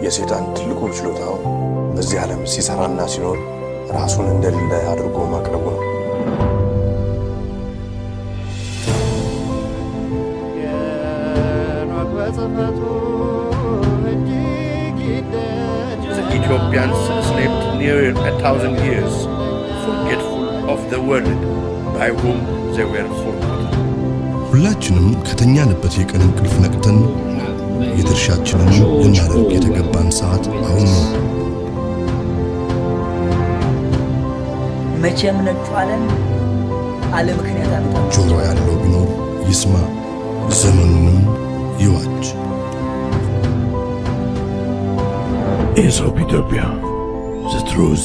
የሰይጣን ትልቁ ችሎታው በዚህ ዓለም ሲሰራና ሲኖር ራሱን እንደሌለ አድርጎ ማቅረቡ ነው። The Ethiopians slept near 1,000 years, forgetful of the world by whom they were forgotten. ሁላችንም ከተኛንበት የቀን እንቅልፍ ነቅተን የድርሻችንን ልናደርግ የተገባን ሰዓት አሁን ነው። መቼም ነጥቷለን አለ ምክንያት አመጣ። ጆሮ ያለው ቢኖር ይስማ፣ ዘመኑንም ይዋጅ። Aesop Ethiopia, the truth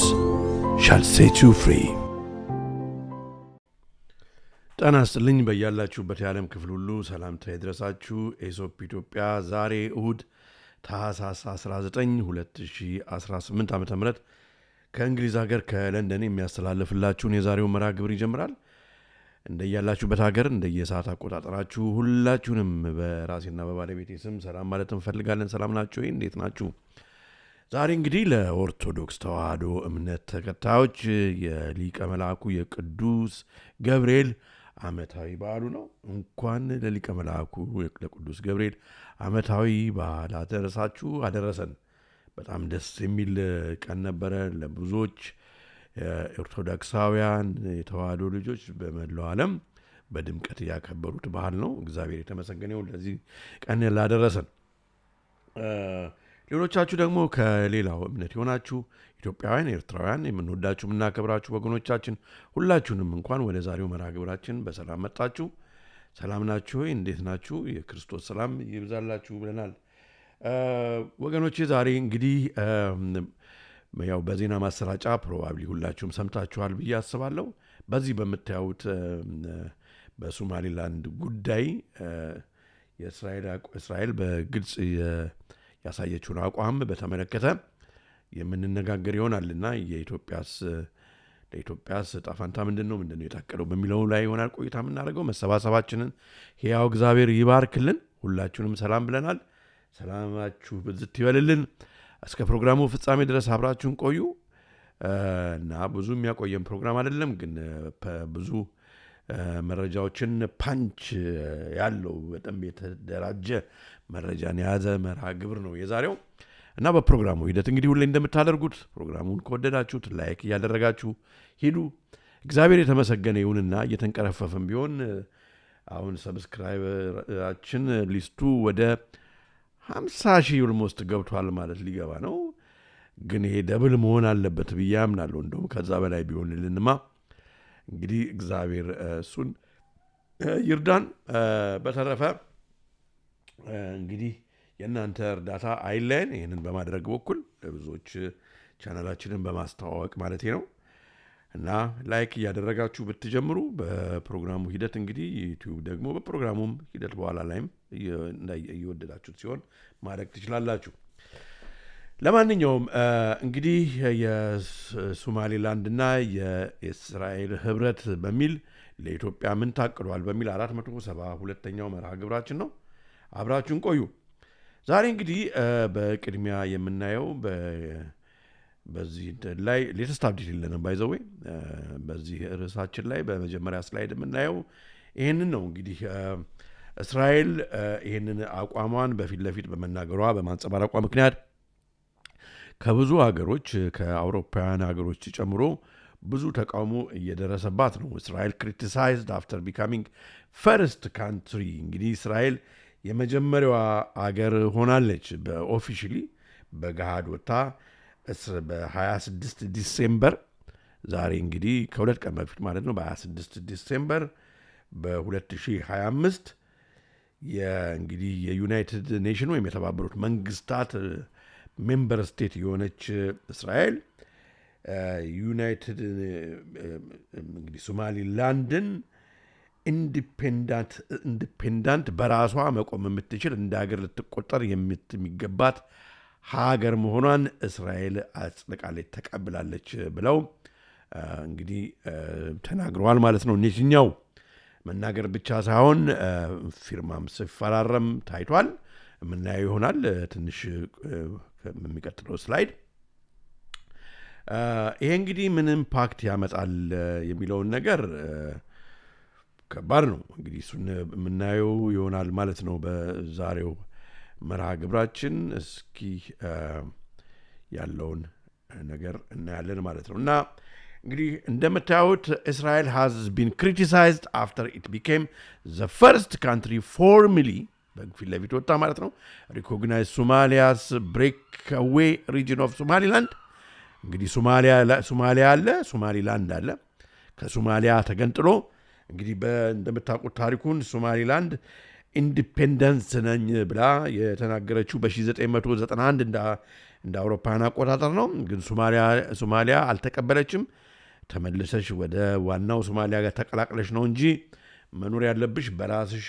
shall set you free. ጤና ይስጥልኝ በያላችሁበት የዓለም ክፍል ሁሉ ሰላምታ ይድረሳችሁ። ኤሶፕ ኢትዮጵያ ዛሬ እሁድ ታህሳስ 19 2018 ዓ.ም ከእንግሊዝ ሀገር ከለንደን የሚያስተላልፍላችሁን የዛሬው መርሃ ግብር ይጀምራል። እንደያላችሁበት ሀገር እንደየሰዓት አቆጣጠራችሁ ሁላችሁንም በራሴና በባለቤቴ ስም ሰላም ማለት እንፈልጋለን። ሰላም ናችሁ? እንዴት ናችሁ? ዛሬ እንግዲህ ለኦርቶዶክስ ተዋህዶ እምነት ተከታዮች የሊቀ መልአኩ የቅዱስ ገብርኤል ዓመታዊ በዓሉ ነው። እንኳን ለሊቀ መልአኩ ለቅዱስ ገብርኤል ዓመታዊ በዓል አደረሳችሁ አደረሰን። በጣም ደስ የሚል ቀን ነበረ። ለብዙዎች ኦርቶዶክሳውያን የተዋህዶ ልጆች በመላው ዓለም በድምቀት ያከበሩት በዓል ነው። እግዚአብሔር የተመሰገነ ይሁን ለዚህ ቀን ላደረሰን። ሌሎቻችሁ ደግሞ ከሌላው እምነት የሆናችሁ ኢትዮጵያውያን፣ ኤርትራውያን የምንወዳችሁ የምናከብራችሁ ወገኖቻችን ሁላችሁንም እንኳን ወደ ዛሬው መርሃ ግብራችን በሰላም መጣችሁ። ሰላም ናችሁ? እንዴት ናችሁ? የክርስቶስ ሰላም ይብዛላችሁ ብለናል። ወገኖቼ ዛሬ እንግዲህ ያው በዜና ማሰራጫ ፕሮባብሊ ሁላችሁም ሰምታችኋል ብዬ አስባለሁ። በዚህ በምታዩት በሶማሊላንድ ጉዳይ እስራኤል በግልጽ ያሳየችውን አቋም በተመለከተ የምንነጋገር ይሆናልና ለኢትዮጵያስ ዕጣ ፈንታ ምንድነው የታቀደው በሚለው ላይ ይሆናል ቆይታ የምናደርገው። መሰባሰባችንን ሕያው እግዚአብሔር ይባርክልን። ሁላችሁንም ሰላም ብለናል። ሰላማችሁ ብዝት ይበልልን። እስከ ፕሮግራሙ ፍጻሜ ድረስ አብራችሁን ቆዩ እና ብዙ የሚያቆየን ፕሮግራም አይደለም፣ ግን ብዙ መረጃዎችን ፓንች ያለው በጣም የተደራጀ መረጃን የያዘ መርሃ ግብር ነው የዛሬው እና በፕሮግራሙ ሂደት እንግዲህ ሁሌ እንደምታደርጉት ፕሮግራሙን ከወደዳችሁት ላይክ እያደረጋችሁ ሂዱ። እግዚአብሔር የተመሰገነ ይሁንና እየተንቀረፈፈም ቢሆን አሁን ሰብስክራይበራችን ሊስቱ ወደ 50,000 ኦልሞስት ገብቷል ማለት ሊገባ ነው። ግን ይሄ ደብል መሆን አለበት ብዬ አምናለሁ። እንደውም ከዛ በላይ ቢሆንልንማ እንግዲህ እግዚአብሔር እሱን ይርዳን። በተረፈ እንግዲህ የእናንተ እርዳታ አይለየን። ይህንን በማድረግ በኩል ለብዙዎች ቻናላችንን በማስተዋወቅ ማለት ነው እና ላይክ እያደረጋችሁ ብትጀምሩ በፕሮግራሙ ሂደት እንግዲህ ዩቲዩብ ደግሞ በፕሮግራሙም ሂደት በኋላ ላይም እየወደዳችሁት ሲሆን ማድረግ ትችላላችሁ። ለማንኛውም እንግዲህ የሶማሌላንድና የእስራኤል ህብረት በሚል ለኢትዮጵያ ምን ታቅዷል በሚል 472ኛው መርሃ ግብራችን ነው። አብራችሁን ቆዩ። ዛሬ እንግዲህ በቅድሚያ የምናየው በዚህ ላይ ሌተስት አፕዴት የለንም ባይዘዌ በዚህ ርዕሳችን ላይ በመጀመሪያ ስላይድ የምናየው ይህንን ነው። እንግዲህ እስራኤል ይህንን አቋሟን በፊት ለፊት በመናገሯ በማንጸባረቋ ምክንያት ከብዙ ሀገሮች ከአውሮፓውያን ሀገሮች ጨምሮ ብዙ ተቃውሞ እየደረሰባት ነው። እስራኤል ክሪቲሳይዝድ አፍተር ቢካሚንግ ፈርስት ካንትሪ። እንግዲህ እስራኤል የመጀመሪያዋ አገር ሆናለች በኦፊሻሊ በገሃድ ወጥታ በ26 ዲሴምበር ዛሬ እንግዲህ ከሁለት ቀን በፊት ማለት ነው በ26 ዲሴምበር በ2025 እንግዲህ የዩናይትድ ኔሽን ወይም የተባበሩት መንግስታት ሜምበር ስቴት የሆነች እስራኤል ዩናይትድ እንግዲህ ሶማሊላንድን ኢንዲፔንዳንት በራሷ መቆም የምትችል እንደ ሀገር ልትቆጠር የሚገባት ሀገር መሆኗን እስራኤል አጽድቃለች፣ ተቀብላለች ብለው እንግዲህ ተናግረዋል ማለት ነው። እነዚህኛው መናገር ብቻ ሳይሆን ፊርማም ሲፈራረም ታይቷል። የምናየው ይሆናል። ትንሽ በሚቀጥለው ስላይድ ይሄ እንግዲህ ምን ኢምፓክት ያመጣል የሚለውን ነገር ከባድ ነው እንግዲህ እሱን የምናየው ይሆናል ማለት ነው በዛሬው መርሃ ግብራችን እስኪ ያለውን ነገር እናያለን ማለት ነው እና እንግዲህ እንደምታዩት Israel has been criticized after it became the first country formally በፊት ለፊት ወጣ ማለት ነው recognize Somalia's breakaway region of Somaliland እንግዲህ ሶማሊያ አለ ሶማሊላንድ አለ ከሶማሊያ ተገንጥሎ እንግዲህ እንደምታውቁት ታሪኩን ሶማሊላንድ ኢንዲፔንደንስ ነኝ ብላ የተናገረችው በ1991 እንደ አውሮፓውያን አቆጣጠር ነው ግን ሶማሊያ አልተቀበለችም ተመልሰሽ ወደ ዋናው ሶማሊያ ጋር ተቀላቅለሽ ነው እንጂ መኖር ያለብሽ በራስሽ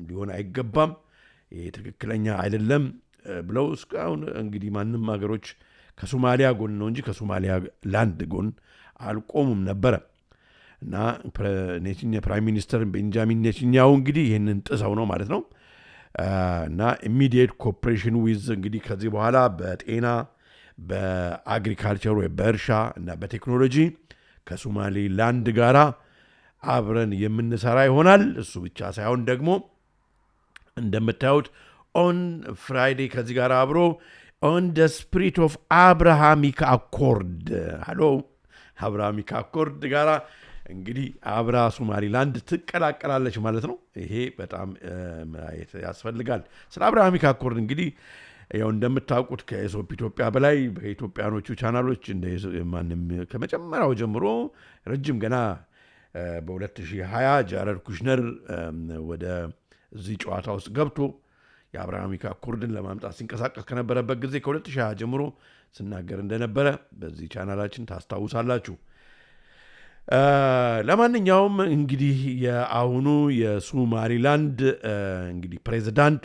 ሊሆን አይገባም ይሄ ትክክለኛ አይደለም ብለው እስካሁን እንግዲህ ማንም ሀገሮች ከሶማሊያ ጎን ነው እንጂ ከሶማሊያ ላንድ ጎን አልቆሙም ነበር እና ፕራይም ሚኒስተር ቤንጃሚን ኔታንያሁ እንግዲህ ይሄንን ጥሰው ነው ማለት ነው እና ኢሚዲየት ኮኦፕሬሽን ዊዝ እንግዲህ ከዚህ በኋላ በጤና በአግሪካልቸር ወይ በእርሻ እና በቴክኖሎጂ ከሶማሊ ላንድ ጋራ አብረን የምንሰራ ይሆናል እሱ ብቻ ሳይሆን ደግሞ እንደምታዩት ኦን ፍራይዴ ከዚህ ጋር አብሮ on the spirit of Abrahamic Accord Abrahamic Accord ጋራ እንግዲህ አብራ ሶማሊላንድ ትቀላቀላለች ማለት ነው ይሄ በጣም ያስፈልጋል ስለ አብርሃሚክ አኮርድ እንግዲህ ያው እንደምታውቁት ከኢሶፕ ኢትዮጵያ በላይ በኢትዮጵያኖቹ ቻናሎች ማንም ከመጀመሪያው ጀምሮ ረጅም ገና በ2020 ጃረድ ኩሽነር ወደ እዚህ ጨዋታ ውስጥ ገብቶ የአብርሃሚክ አኮርድን ለማምጣት ሲንቀሳቀስ ከነበረበት ጊዜ ከ2020 ጀምሮ ስናገር እንደነበረ በዚህ ቻናላችን ታስታውሳላችሁ ለማንኛውም እንግዲህ የአሁኑ የሶማሊላንድ እንግዲህ ፕሬዝዳንት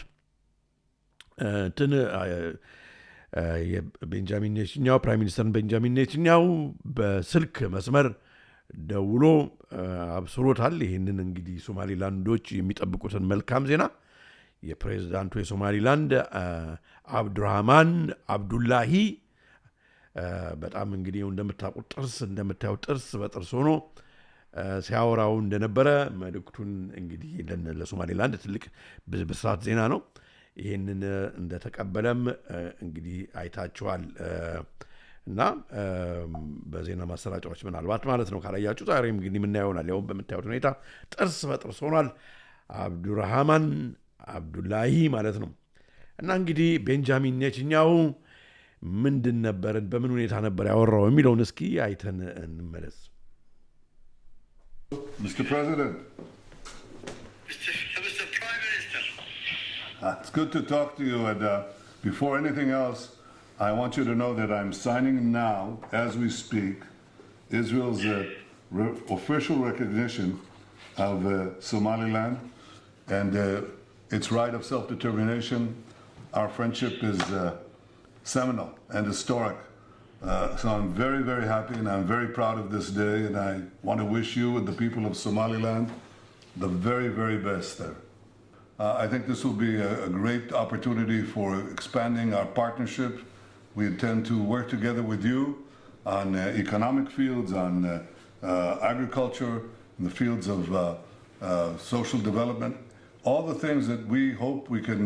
የቤንጃሚን ኔታንያሁ ፕራይም ሚኒስተር ቤንጃሚን ኔታንያሁ በስልክ መስመር ደውሎ አብስሮታል ይህንን እንግዲህ ሶማሊላንዶች የሚጠብቁትን መልካም ዜና የፕሬዝዳንቱ የሶማሊላንድ አብዱራህማን አብዱላሂ በጣም እንግዲህ እንደምታዩት ጥርስ በጥርስ ሆኖ ሲያወራው እንደነበረ መልእክቱን እንግዲህ ለሶማሊላንድ ትልቅ ብስራት ዜና ነው ይህንን እንደተቀበለም እንግዲህ አይታችኋል እና በዜና ማሰራጫዎች ምናልባት ማለት ነው ካላያችሁ ዛሬም እንግዲህ የምናየው ይሆናል ያው በምታዩት ሁኔታ ጥርስ በጥርስ ሆኗል አብዱራህማን አብዱላሂ ማለት ነው እና እንግዲህ ቤንጃሚን ኔታንያሁ ምንድን ነበር በምን ሁኔታ ነበር ያወራው የሚለውን እስኪ አይተን እንመለስ Mr. President. Mr. Prime Minister. It's good to talk to you and before anything else I want you to know that I'm signing now as we speak Israel's official recognition of Somaliland and its right of self-determination. Our friendship is seminal and historic. So I'm very, very happy and I'm very proud of this day and I want to wish you and the people of Somaliland the very, very best there. I think this will be a great opportunity for expanding our partnership. We intend to work together with you on economic fields, on agriculture, in the fields of social development. All the things that we hope we can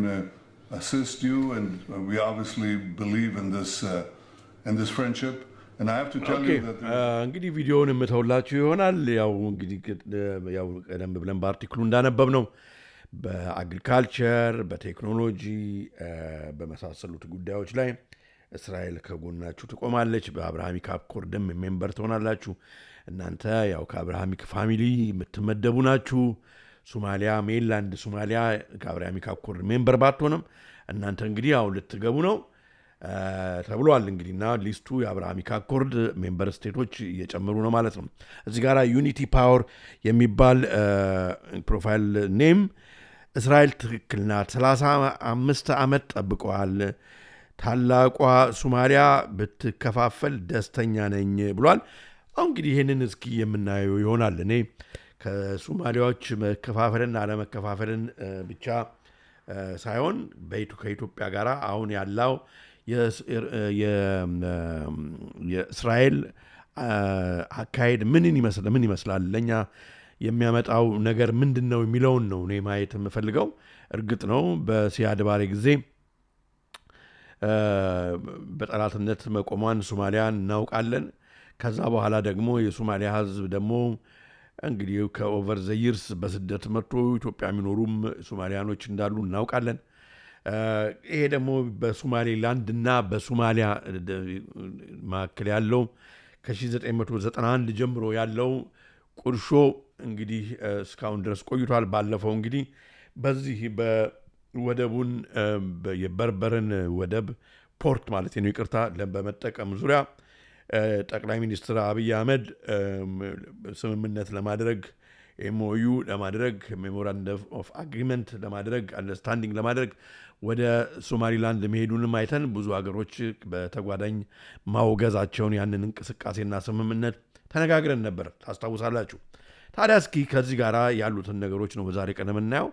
assist you and we obviously believe in this friendship and I have to tell you that እንግዲህ ቪዲዮውን የምተውላችሁ ይሆናል ያው እንግዲህ ያው ቀደም ብለን በአርቲክሉ እንዳነበብ ነው በአግሪካልቸር በቴክኖሎጂ በመሳሰሉት ጉዳዮች ላይ እስራኤል ከጎናችሁ ትቆማለች በአብርሃሚክ አኮርድም ሜምበር ትሆናላችሁ እናንተ ያው ከአብርሃሚክ ፋሚሊ የምትመደቡ ናችሁ ሶማሊያ ሜንላንድ ሶማሊያ ከአብርሃሚክ አኮርድ ሜምበር ባትሆንም እናንተ እንግዲህ ያው ልትገቡ ነው ተብሏል እንግዲህና ሊስቱ የአብርሃሚክ አኮርድ ሜምበር ስቴቶች እየጨመሩ ነው ማለት ነው እዚህ ጋር ዩኒቲ ፓወር የሚባል ፕሮፋይል ኔም እስራኤል ትክክል ናት 35 ዓመት ጠብቀዋል ታላቋ ሶማሊያ ብትከፋፈል ደስተኛ ነኝ ብሏል እንግዲህ ይሄንን እስኪ የምናየው ይሆናል እኔ ከሶማሊያዎች መከፋፈልና አለመከፋፈልን ብቻ ሳይሆን ከኢትዮጵያ ጋር አሁን ያለው የእስራኤል አካሄድ ምን ይመስላል ለኛ የሚያመጣው ነገር ምንድነው የሚለውን ነው እኔ ማየት የምፈልገው። እርግጥ ነው በሲያድ ባሬ ጊዜ በጠላትነት መቆሟን ሶማሊያን እናውቃለን። ከዛ በኋላ ደግሞ የሶማሊያ ህዝብ ደግሞ እንግዲህ ከኦቨር ዘ ይርስ በስደት መጥቶ ኢትዮጵያ የሚኖሩም ሶማሊያኖች እንዳሉ እናውቃለን። ይሄ ደግሞ በሶማሌላንድ እና በሶማሊያ መካከል ያለው ከ1991 ጀምሮ ያለው ቁርሾ እንግዲህ እስካሁን ድረስ ቆይቷል። ባለፈው እንግዲህ በዚህ በወደቡን የበርበርን ወደብ ፖርት ማለት ነው ይቅርታ በመጠቀም ዙሪያ ጠቅላይ ሚኒስትር አብይ አህመድ ስምምነት ለማድረግ ኤምኦዩ ለማድረግ ሜሞራንደም ኦፍ አግሪመንት ለማድረግ አንደርስታንዲንግ ለማድረግ ወደ ሶማሊላንድ መሄዱንም አይተን ብዙ ሀገሮች በተጓዳኝ ማውገዛቸውን ያንን እንቅስቃሴና ስምምነት ተነጋግረን ነበር ታስታውሳላችሁ። ታዲያ እስኪ ከዚህ ጋር ያሉትን ነገሮች ነው በዛሬ ቀን የምናየው።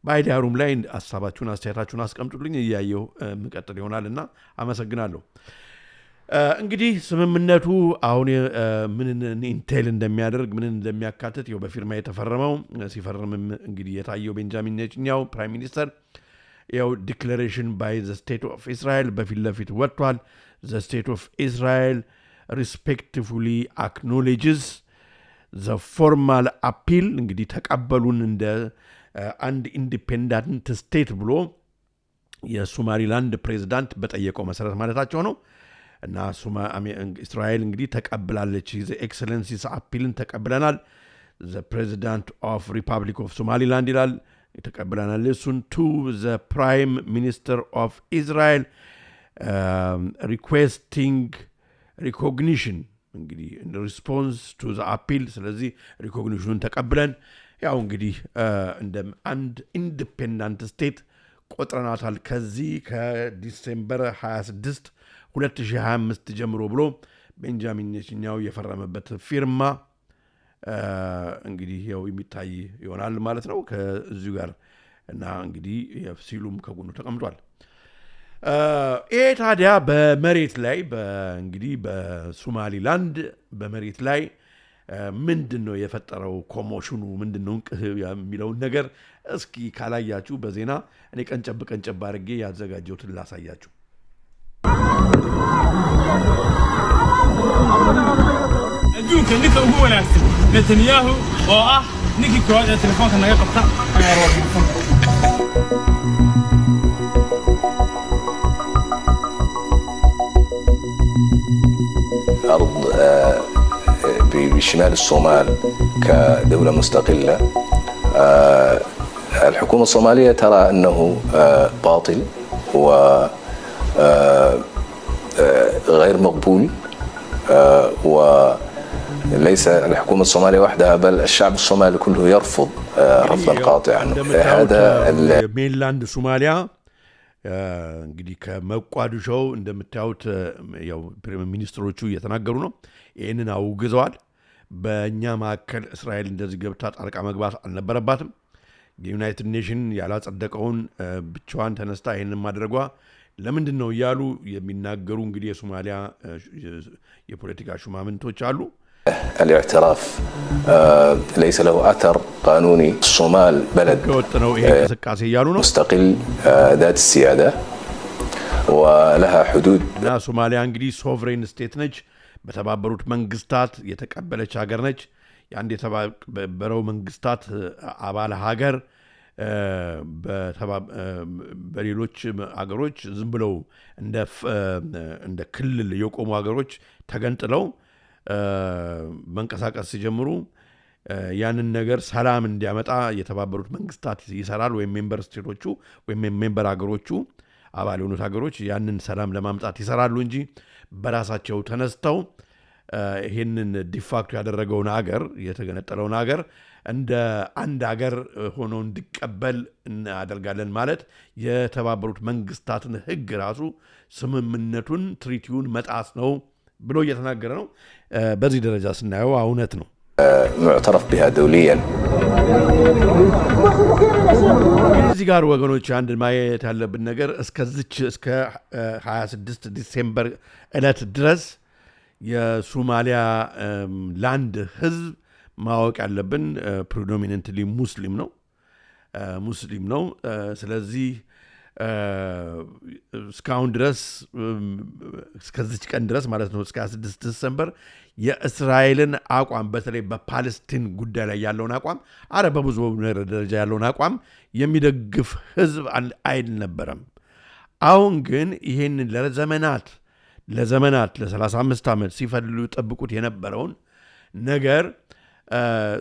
በአይዲያሩም ላይ ሀሳባችሁን አስተያየታችሁን አስቀምጡልኝ እያየሁ ምቀጥል ይሆናልና አመሰግናለሁ። እንግዲህ ስምምነቱ አሁን ምን ኢንቴል እንደሚያደርግ ምን እንደሚያካትት ይኸው በፊርማ የተፈረመው ሲፈርምም እንግዲህ የታየው ቤንጃሚን ኔታንያሁ ፕራይም ሚኒስተር ያው ዲክላሬሽን ባይ ዘ ስቴት ኦፍ እስራኤል በፊት ለፊት ወጥቷል። ዘ ስቴት ኦፍ እስራኤል ሪስፔክትፉሊ አክኖሌጅስ ዘ ፎርማል አፒል እንግዲህ ተቀበሉን እንደ አንድ ኢንዲፔንደንት ስቴት ብሎ የሶማሊላንድ ፕሬዝዳንት በጠየቀው መሰረት ማለታቸው ነው። እና እስራኤል እንግዲህ ተቀብላለች። ዘ ኤክሰለንሲስ አፒልን ተቀብለናል። ዘ ፕሬዚዳንት ኦፍ ሪፐብሊክ ኦፍ ሶማሊላንድ ይላል ተቀብለናል። እሱን ቱ ዘ ፕራይም ሚኒስተር ኦፍ እስራኤል ሪኩዌስቲንግ ሪኮግኒሽን እንግዲህ ሪስፖንስ ቱ ዘ አፒል። ስለዚህ ሪኮግኒሽኑን ተቀብለን ያው እንግዲህ እንደ አንድ ኢንዲፔንደንት ስቴት ቆጥረናታል ከዚህ ከዲሴምበር 26 2025 ጀምሮ ብሎ ቤንጃሚን ኔታንያሁ የፈረመበት ፊርማ እንግዲህ ያው የሚታይ ይሆናል ማለት ነው ከዚሁ ጋር እና እንግዲህ ሲሉም ከጎኑ ተቀምጧል። ይሄ ታዲያ በመሬት ላይ እንግዲህ በሶማሊላንድ በመሬት ላይ ምንድነው የፈጠረው ኮሞሽኑ ምንድነው የሚለውን ነገር እስኪ ካላያችሁ በዜና እኔ ቀንጨብ አድርጌ ያዘጋጀሁትን ላሳያችሁ። adduunka ninka ugu wanaagsan Netanyahu oo ah ninkii koowaad ee telefoonka naga qabta ayaa warbixisan أرض بشمال الصومال كدولة مستقلة. الحكومة الصومالية ترى أنه باطل و غير مقبول وليس الحكومة الصومالية وحدها بل الشعب الصومالي كله يرفض رفضا قاطعا. هذا مينلاند صوماليا እንግዲህ ከመቋዱሻው እንደምታዩት ያው ፕሪሚየር ሚኒስትሮቹ እየተናገሩ ነው። ይሄንን አውግዘዋል። በእኛ ማከል እስራኤል እንደዚህ ገብታ ጣልቃ መግባት አልነበረባትም። የዩናይትድ ኔሽን ያላጸደቀውን ብቻዋን ተነስታ ይሄንን ማድረጓ ለምንድን ነው እያሉ የሚናገሩ እንግዲህ የሶማሊያ የፖለቲካ ሹማምንቶች አሉ። الاعتراف ليس له أثر قانوني. الصومال بلد مستقل ذات السيادة ولها حدود. ሶማሊያ እንግዲህ ሶቨሬን ስቴት ነች። በተባበሩት መንግስታት የተቀበለች ሀገር ነች። የአንድ የተባበረው መንግስታት አባል ሀገር በሌሎች ሀገሮች ዝም ብለው እንደ ክልል የቆሙ ሀገሮች ተገንጥለው መንቀሳቀስ ሲጀምሩ ያንን ነገር ሰላም እንዲያመጣ የተባበሩት መንግስታት ይሰራል ወይም ሜምበር ስቴቶቹ ወይም ሜምበር ሀገሮቹ አባል የሆኑት ሀገሮች ያንን ሰላም ለማምጣት ይሰራሉ እንጂ በራሳቸው ተነስተው ይሄንን ዲፋክቶ ያደረገውን ሀገር የተገነጠለውን ሀገር እንደ አንድ ሀገር ሆኖ እንዲቀበል እናደርጋለን ማለት የተባበሩት መንግስታትን ህግ ራሱ ስምምነቱን ትሪቲውን መጣስ ነው ብሎ እየተናገረ ነው። በዚህ ደረጃ ስናየው እውነት ነው። معترف بها دوليا. እዚህ ጋር ወገኖች አንድ ማየት ያለብን ነገር እስከ 26 ዲሴምበር ዕለት ድረስ የሶማሊያ ላንድ ህዝብ ማወቅ ያለብን ፕሪዶሚናንትሊ ሙስሊም ነው። ስለዚህ እስካሁን ድረስ እስከዚህ ቀን ድረስ ማለት ነው እስከ 26 ዲሴምበር የእስራኤልን አቋም በተለይ በፓለስቲን ጉዳይ ላይ ያለውን አቋም በብዙ ደረጃ ያለውን አቋም የሚደግፍ ህዝብ አልነበረም። አሁን ግን ይሄንን ለዘመናት ለ35 ዓመት ሲፈልጉ ጠብቁት የነበረውን ነገር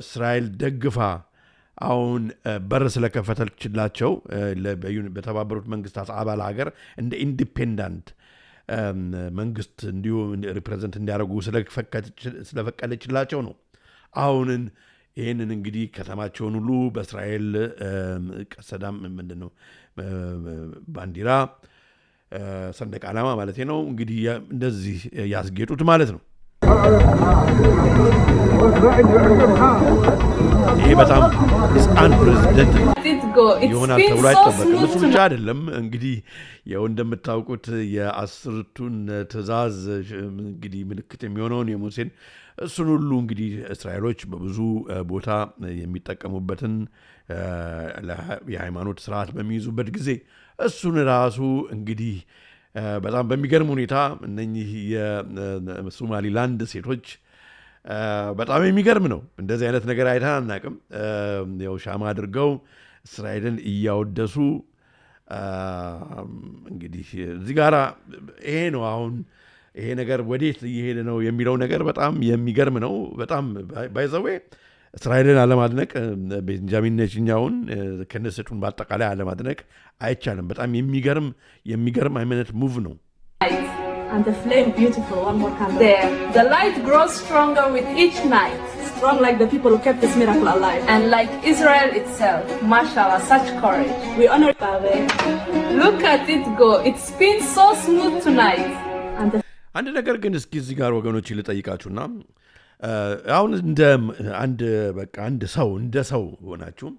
እስራኤል ደግፋ አሁን በር ስለከፈተችላቸው በተባበሩት መንግስታት አባል ሀገር እንደ ኢንዲፔንደንት መንግስት እንዲሁ ሪፕሬዘንት እንዲያደርጉ ስለፈቀደችላቸው ነው። አሁንን ይህንን እንግዲህ ከተማቸውን ሁሉ በእስራኤል ቀሰዳም ምንድነው ባንዲራ ሰንደቅ ዓላማ ማለት ነው እንግዲህ እንደዚህ ያስጌጡት ማለት ነው። ይሄ በጣም ህፃን ፕሬዝደንት ይሆናል ተብሎ አይጠበቅም። እሱ ብቻ አይደለም እንግዲህ ያው እንደምታውቁት የአስርቱን ትእዛዝ እንግዲህ ምልክት የሚሆነውን የሙሴን እሱን ሁሉ እንግዲህ እስራኤሎች በብዙ ቦታ የሚጠቀሙበትን የሃይማኖት ስርዓት በሚይዙበት ጊዜ እሱን ራሱ እንግዲህ በጣም በሚገርም ሁኔታ እነኚህ የሶማሊላንድ ሴቶች በጣም የሚገርም ነው። እንደዚህ አይነት ነገር አይተን አናውቅም። ያው ሻማ አድርገው እስራኤልን እያወደሱ እንግዲህ እዚህ ጋር ይሄ ነው አሁን ይሄ ነገር ወዴት እየሄደ ነው የሚለው ነገር በጣም የሚገርም ነው። በጣም ባይዘዌ እስራኤልን አለማድነቅ ቤንጃሚን ኔታንያሁን ከነሰቱን በአጠቃላይ አለማድነቅ አይቻልም። በጣም የሚገርም አይነት ሙቭ ነው። And the flame beautiful, one more candle there. The light grows stronger with each night. Strong like the people who kept this miracle alive. And like Israel itself. Mashallah, such courage. We honor Babe. Look at it go. It spins so smooth tonight. አንድ ነገር ግን እስኪ እዚህ ጋር ወገኖች ልጠይቃችሁና አሁን እንደ ሰው ሆናችሁ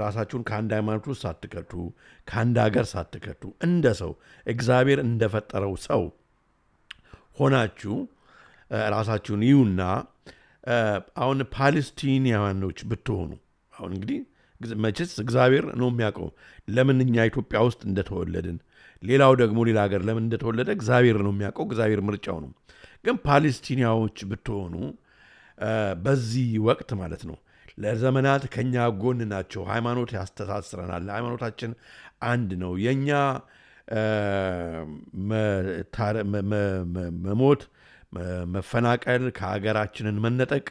ራሳችሁን ከአንድ ሃይማኖት ውስጥ ሳትከቱ ከአንድ ሀገር ሳትከቱ እንደ ሰው እግዚአብሔር እንደፈጠረው ሰው ሆናችሁ ራሳችሁን ይዩና አሁን ፓለስቲኒያኖች ብትሆኑ አሁን እንግዲህ መቼስ እግዚአብሔር ነው የሚያውቀው ለምን እኛ ኢትዮጵያ ውስጥ እንደተወለድን ሌላው ደግሞ ሌላ ሀገር ለምን እንደተወለደ እግዚአብሔር ነው የሚያውቀው። እግዚአብሔር ምርጫው ነው። ግን ፓለስቲኒያዎች ብትሆኑ በዚህ ወቅት ማለት ነው ለዘመናት ከኛ ጎን ናቸው። ሃይማኖት ያስተሳስረናል። ሃይማኖታችን አንድ ነው። የኛ መሞት፣ መፈናቀል፣ ከሀገራችንን መነጠቅ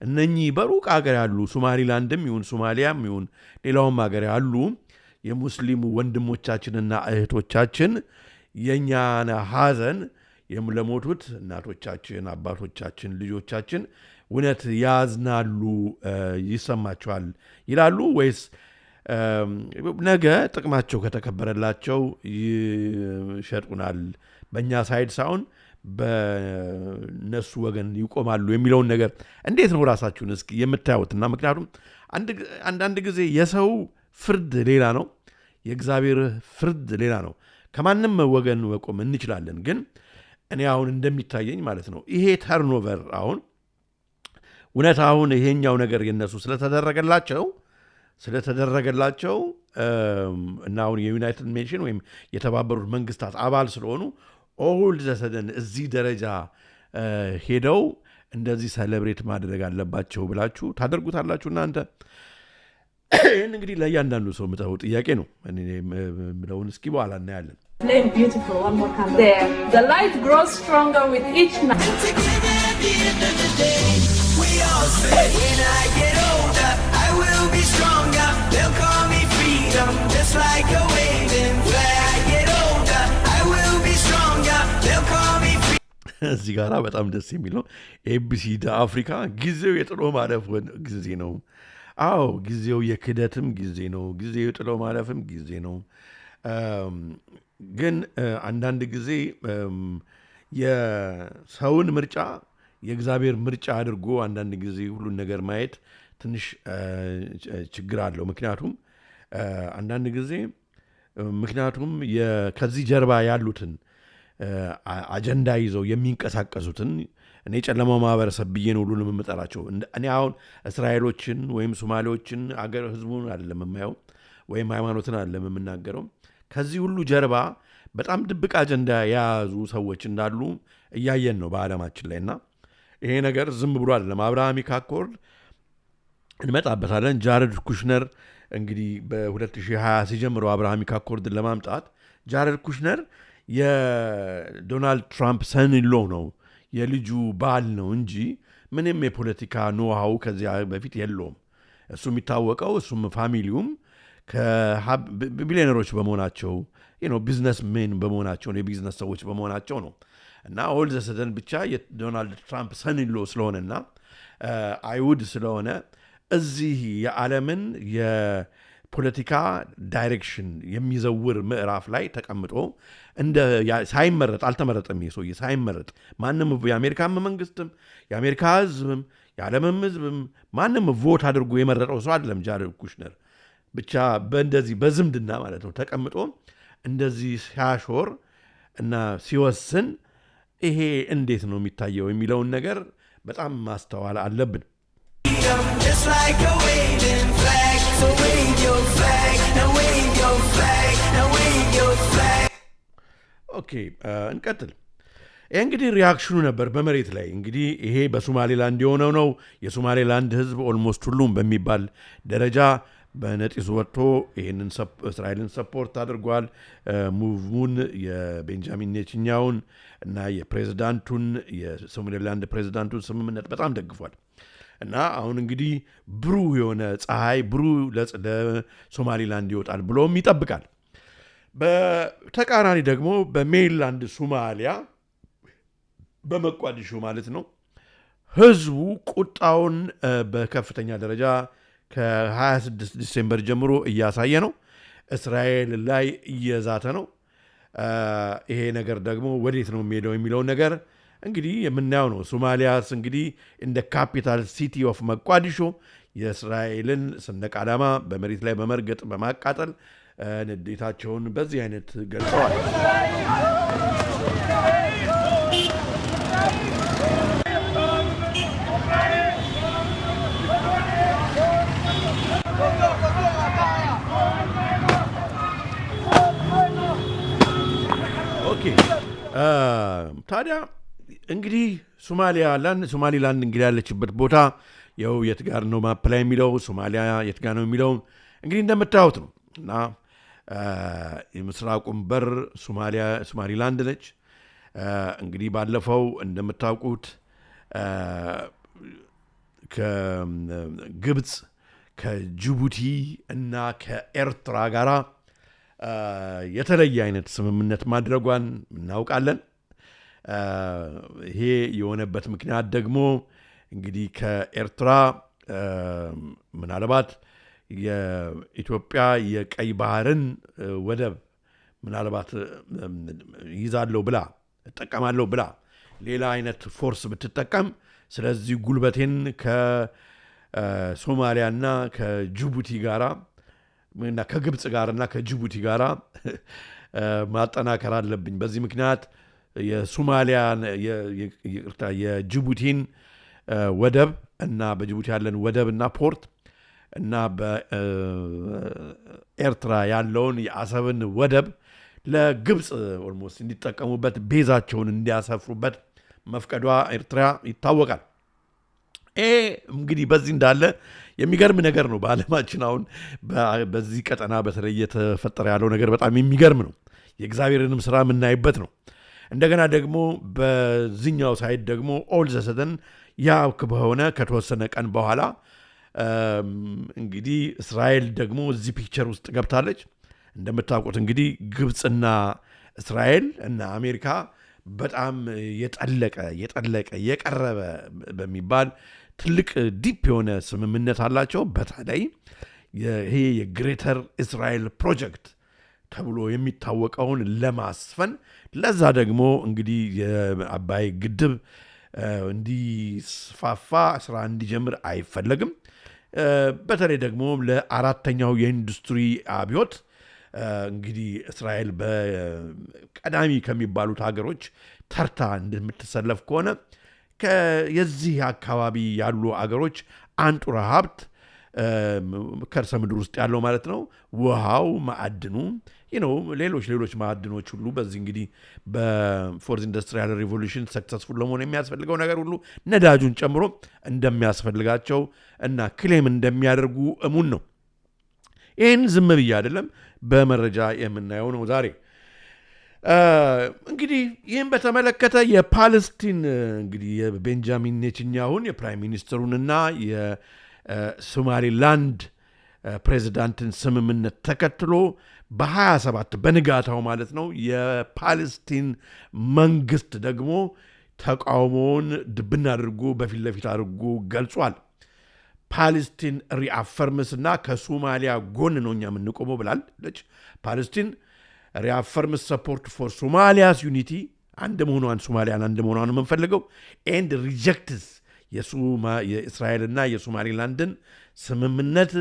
እነኚህ በሩቅ ሀገር ያሉ ሶማሊላንድም ይሁን ሶማሊያም ይሁን ሌላውም ሀገር ያሉ የሙስሊሙ ወንድሞቻችንና እህቶቻችን የኛን ሐዘን ለሞቱት እናቶቻችን፣ አባቶቻችን፣ ልጆቻችን እውነት ያዝናሉ፣ ይሰማቸዋል ይላሉ ወይስ ነገ ጥቅማቸው ከተከበረላቸው ይሸጡናል በእኛ ሳይድ ሳይሆን በነሱ ወገን ይቆማሉ የሚለውን ነገር እንዴት ነው ራሳችሁን እስኪ የምታዩትና? ምክንያቱም አንዳንድ ጊዜ የሰው ፍርድ ሌላ ነው፣ የእግዚአብሔር ፍርድ ሌላ ነው። ከማንም ወገን መቆም እንችላለን። ግን እኔ አሁን እንደሚታየኝ ማለት ነው ይሄ ተርኖቨር አሁን እውነት አሁን ይሄኛው ነገር የነሱ ስለተደረገላቸው እና አሁን የዩናይትድ ኔሽን ወይም የተባበሩት መንግስታት አባል ስለሆኑ ኦል ዘሰደን እዚህ ደረጃ ሄደው እንደዚህ ሴሌብሬት ማድረግ አለባቸው ብላችሁ ታደርጉታላችሁ እናንተ? ይህን እንግዲህ ለእያንዳንዱ ሰው የምጠው ጥያቄ ነው። ምለውን እስኪ በኋላ እናያለን። Flame beautiful, one more candle there. The light grows stronger with each night. We all say when I get older I will be stronger. They'll call me freedom just like a waving flag. I get older I will be stronger. They'll call me እዚህ ጋራ በጣም ደስ የሚል ነው። ኤቢሲ አፍሪካ ጊዜው የጥሎ ማለፍ ጊዜ ነው። አዎ ጊዜው የክደትም ጊዜ ነው። ጊዜው የጥሎ ማለፍም ጊዜ ነው። ግን አንዳንድ ጊዜ የሰውን ምርጫ የእግዚአብሔር ምርጫ አድርጎ አንዳንድ ጊዜ ሁሉን ነገር ማየት ትንሽ ችግር አለው። ምክንያቱም አንዳንድ ጊዜ ከዚህ ጀርባ ያሉትን አጀንዳ ይዘው የሚንቀሳቀሱትን እኔ ጨለማው ማህበረሰብ ብዬ ነው ሁሉንም የምጠራቸው። እኔ አሁን እስራኤሎችን ወይም ሶማሌዎችን አገር ህዝቡን አይደለም የማየው ወይም ሃይማኖትን አይደለም የምናገረው። ከዚህ ሁሉ ጀርባ በጣም ድብቅ አጀንዳ የያዙ ሰዎች እንዳሉ እያየን ነው በዓለማችን ላይና ይሄ ነገር ዝም ብሎ አይደለም። አብርሃሚክ አኮርድ እንመጣበታለን። ጃረድ ኩሽነር እንግዲህ በ2020 ሲጀምረው አብርሃሚክ አኮርድን ለማምጣት ጃረድ ኩሽነር የዶናልድ ትራምፕ ሰን-ኢን-ሎ ነው፣ የልጁ ባል ነው እንጂ ምንም የፖለቲካ ኖሃው ከዚያ በፊት የለውም። እሱ የሚታወቀው እሱም ፋሚሊውም ቢሊዮነሮች በመሆናቸው ቢዝነስ ሜን በመሆናቸው የቢዝነስ ሰዎች በመሆናቸው ነው። እና ኦል ዘ ሰደን ብቻ የዶናልድ ትራምፕ ሰን-ኢን-ሎ ስለሆነና አይሁድ ስለሆነ እዚህ የዓለምን የፖለቲካ ዳይሬክሽን የሚዘውር ምዕራፍ ላይ ተቀምጦ ሳይመረጥ አልተመረጠም። ሰውዬ ሳይመረጥ ማንም የአሜሪካ መንግስትም የአሜሪካ ህዝብም የዓለምም ህዝብም ማንም ቮት አድርጎ የመረጠው ሰው አይደለም። ጃረድ ኩሽነር ብቻ በእንደዚህ በዝምድና ማለት ነው ተቀምጦ እንደዚህ ሲያሾር እና ሲወስን ይሄ እንዴት ነው የሚታየው የሚለውን ነገር በጣም ማስተዋል አለብን። Just like a waving flag, so wave your flag, now wave your flag, now wave your flag. ኦኬ እንቀጥል። ይህ እንግዲህ ሪያክሽኑ ነበር በመሬት ላይ እንግዲህ ይሄ በሶማሌላንድ የሆነው ነው። የሶማሌላንድ ህዝብ ኦልሞስት ሁሉም በሚባል ደረጃ በነጢስ ወጥቶ ይህንን እስራኤልን ሰፖርት አድርጓል። ሙቭሙን የቤንጃሚን ኔታንያሁን እና የፕሬዚዳንቱን የሶማሌላንድ ፕሬዚዳንቱን ስምምነት በጣም ደግፏል። እና አሁን እንግዲህ ብሩህ የሆነ ፀሐይ ብሩህ ለሶማሌላንድ ይወጣል ብሎም ይጠብቃል። በተቃራኒ ደግሞ በሜሪላንድ ሶማሊያ በመቋዲሾ ማለት ነው ህዝቡ ቁጣውን በከፍተኛ ደረጃ ከ26 ዲሴምበር ጀምሮ እያሳየ ነው። እስራኤል ላይ እየዛተ ነው። ይሄ ነገር ደግሞ ወዴት ነው የሚሄደው የሚለውን ነገር እንግዲህ የምናየው ነው። ሶማሊያስ እንግዲህ እንደ ካፒታል ሲቲ ኦፍ መቋዲሾ የእስራኤልን ሰንደቅ ዓላማ በመሬት ላይ በመርገጥ በማቃጠል ንዴታቸውን በዚህ አይነት ገልጸዋል። ኦኬ ታዲያ እንግዲህ ሶማሊላንድ እንግዲህ ያለችበት ቦታ ያው የት ጋር ነው ማፕ ላይ የሚለው ሶማሊያ የት ጋር ነው የሚለው እንግዲህ እንደምታዩት ነው። እና የምስራቁን በር ሶማሊላንድ ነች። እንግዲህ ባለፈው እንደምታውቁት ከግብፅ ከጅቡቲ እና ከኤርትራ ጋራ የተለየ አይነት ስምምነት ማድረጓን እናውቃለን። ይሄ የሆነበት ምክንያት ደግሞ እንግዲህ ከኤርትራ ምናልባት የኢትዮጵያ የቀይ ባህርን ወደብ ምናልባት ይዛለው ብላ እጠቀማለሁ ብላ ሌላ አይነት ፎርስ ብትጠቀም ስለዚህ ጉልበቴን ከሶማሊያና ከጅቡቲ ጋራ እና ከግብፅ ጋርና ከጅቡቲ ጋራ ማጠናከር አለብኝ። በዚህ ምክንያት የጅቡቲን ወደብ እና በጅቡቲ ያለን ወደብ እና ፖርት እና በኤርትራ ያለውን የአሰብን ወደብ ለግብፅ ኦልሞስት እንዲጠቀሙበት ቤዛቸውን እንዲያሰፍሩበት መፍቀዷ ኤርትራ ይታወቃል። እንግዲህ በዚህ እንዳለ የሚገርም ነገር ነው። በዓለማችን አሁን በዚህ ቀጠና በተለይ የተፈጠረ ያለው ነገር በጣም የሚገርም ነው። የእግዚአብሔርንም ስራ የምናይበት ነው። እንደገና ደግሞ በዚህኛው ሳይድ ደግሞ ኦል ዘ ሰደን ያው በሆነ ከተወሰነ ቀን በኋላ እንግዲህ እስራኤል ደግሞ እዚህ ፒክቸር ውስጥ ገብታለች። እንደምታውቁት እንግዲህ ግብፅና እስራኤል እና አሜሪካ በጣም የጠለቀ የቀረበ በሚባል ትልቅ ዲፕ የሆነ ስምምነት አላቸው። በተለይ ይሄ የግሬተር እስራኤል ፕሮጀክት ተብሎ የሚታወቀውን ለማስፈን ለዛ ደግሞ እንግዲህ የአባይ ግድብ እንዲስፋፋ ስራ እንዲጀምር አይፈለግም። በተለይ ደግሞ ለአራተኛው የኢንዱስትሪ አብዮት እንግዲህ እስራኤል በቀዳሚ ከሚባሉት ሀገሮች ተርታ እንደምትሰለፍ ከሆነ የዚህ አካባቢ ያሉ አገሮች አንጡራ ሀብት ከርሰ ምድር ውስጥ ያለው ማለት ነው ውሃው፣ ማዕድኑ ሌሎች ማዕድኖች ሁሉ በዚህ እንግዲህ በፎርዝ ኢንዱስትሪያል ሪቮሉሽን ሰክሰስፉል ለመሆን የሚያስፈልገው ነገር ሁሉ ነዳጁን ጨምሮ እንደሚያስፈልጋቸው እና ክሌም እንደሚያደርጉ እሙን ነው። ይህን ዝም ብዬ አይደለም በመረጃ የምናየው ነው ዛሬ። እንግዲህ ይህን በተመለከተ የፓለስቲን እንግዲህ የቤንጃሚን ኔታንያሁን የፕራይም ሚኒስትሩንና የሶማሌላንድ ፕሬዚዳንትን ስምምነት ተከትሎ በ27 በንጋታው ማለት ነው የፓለስቲን መንግስት ደግሞ ተቃውሞውን ድብን አድርጎ በፊት ለፊት አድርጎ ገልጿል። ፓለስቲን ሪአፈርምስና ከሶማሊያ ጎን ነው እኛ የምንቆመው ብላለች። ፓለስቲን ሪአፈርምስ ሰፖርት ፎር ሶማሊያስ ዩኒቲ ሶማሊያን አንድ መሆኗን የምንፈልገው ኤንድ ሪጀክትስ የእስራኤልና የሶማሌላንድን ስምምነት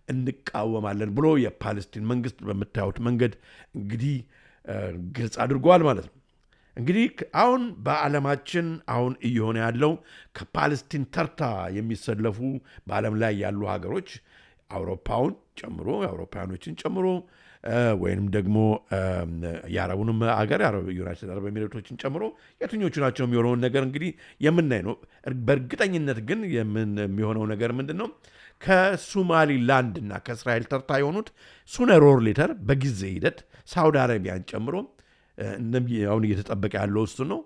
እንቃወማለን ብሎ የፓለስቲን መንግስት በምታዩት መንገድ እንግዲህ ግልጽ አድርጓል ማለት ነው። እንግዲህ አሁን በዓለማችን አሁን እየሆነ ያለው ከፓለስቲን ተርታ የሚሰለፉ በዓለም ላይ ያሉ ሀገሮች አውሮፓውያኖችን ጨምሮ ወይንም ደግሞ የአረቡንም ሀገር ዩናይትድ አረብ ኤሚሬቶችን ጨምሮ የትኞቹ ናቸው የሚሆነውን ነገር እንግዲህ የምናይ ነው። በእርግጠኝነት ግን የሚሆነው ነገር ምንድን ነው? ከሶማሊላንድ እና ከእስራኤል ተርታ የሆኑት ሱነር ኦር ሌተር በጊዜ ሂደት ሳውዲ አረቢያን ጨምሮ አሁን እየተጠበቀ ያለው እሱ ነው።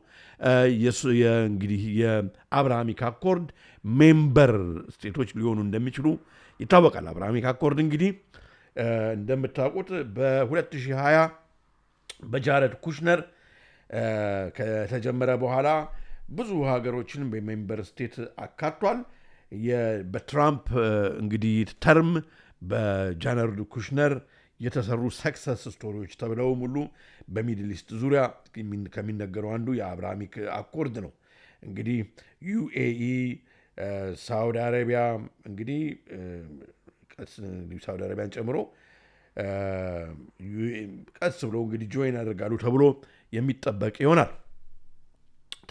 እንግዲህ የአብርሃሚክ አኮርድ ሜምበር ስቴቶች ሊሆኑ እንደሚችሉ ይታወቃል። አብርሃሚክ አኮርድ እንግዲህ እንደምታውቁት በ2020 በጃረድ ኩሽነር ከተጀመረ በኋላ ብዙ ሀገሮችን በሜምበር ስቴት አካቷል። በትራምፕ እንግዲህ ተርም በጃረድ ኩሽነር የተሰሩ ሰክሰስ ስቶሪዎች ተብለው ሙሉ በሚድል ኢስት ዙሪያ ከሚነገረው አንዱ የአብርሃሚክ አኮርድ ነው። እንግዲህ ዩኤኢ፣ ሳውዲ አረቢያ እንግዲህ ሳውዲ አረቢያን ጨምሮ ቀስ ብለው እንግዲህ ጆይን ያደርጋሉ ተብሎ የሚጠበቅ ይሆናል።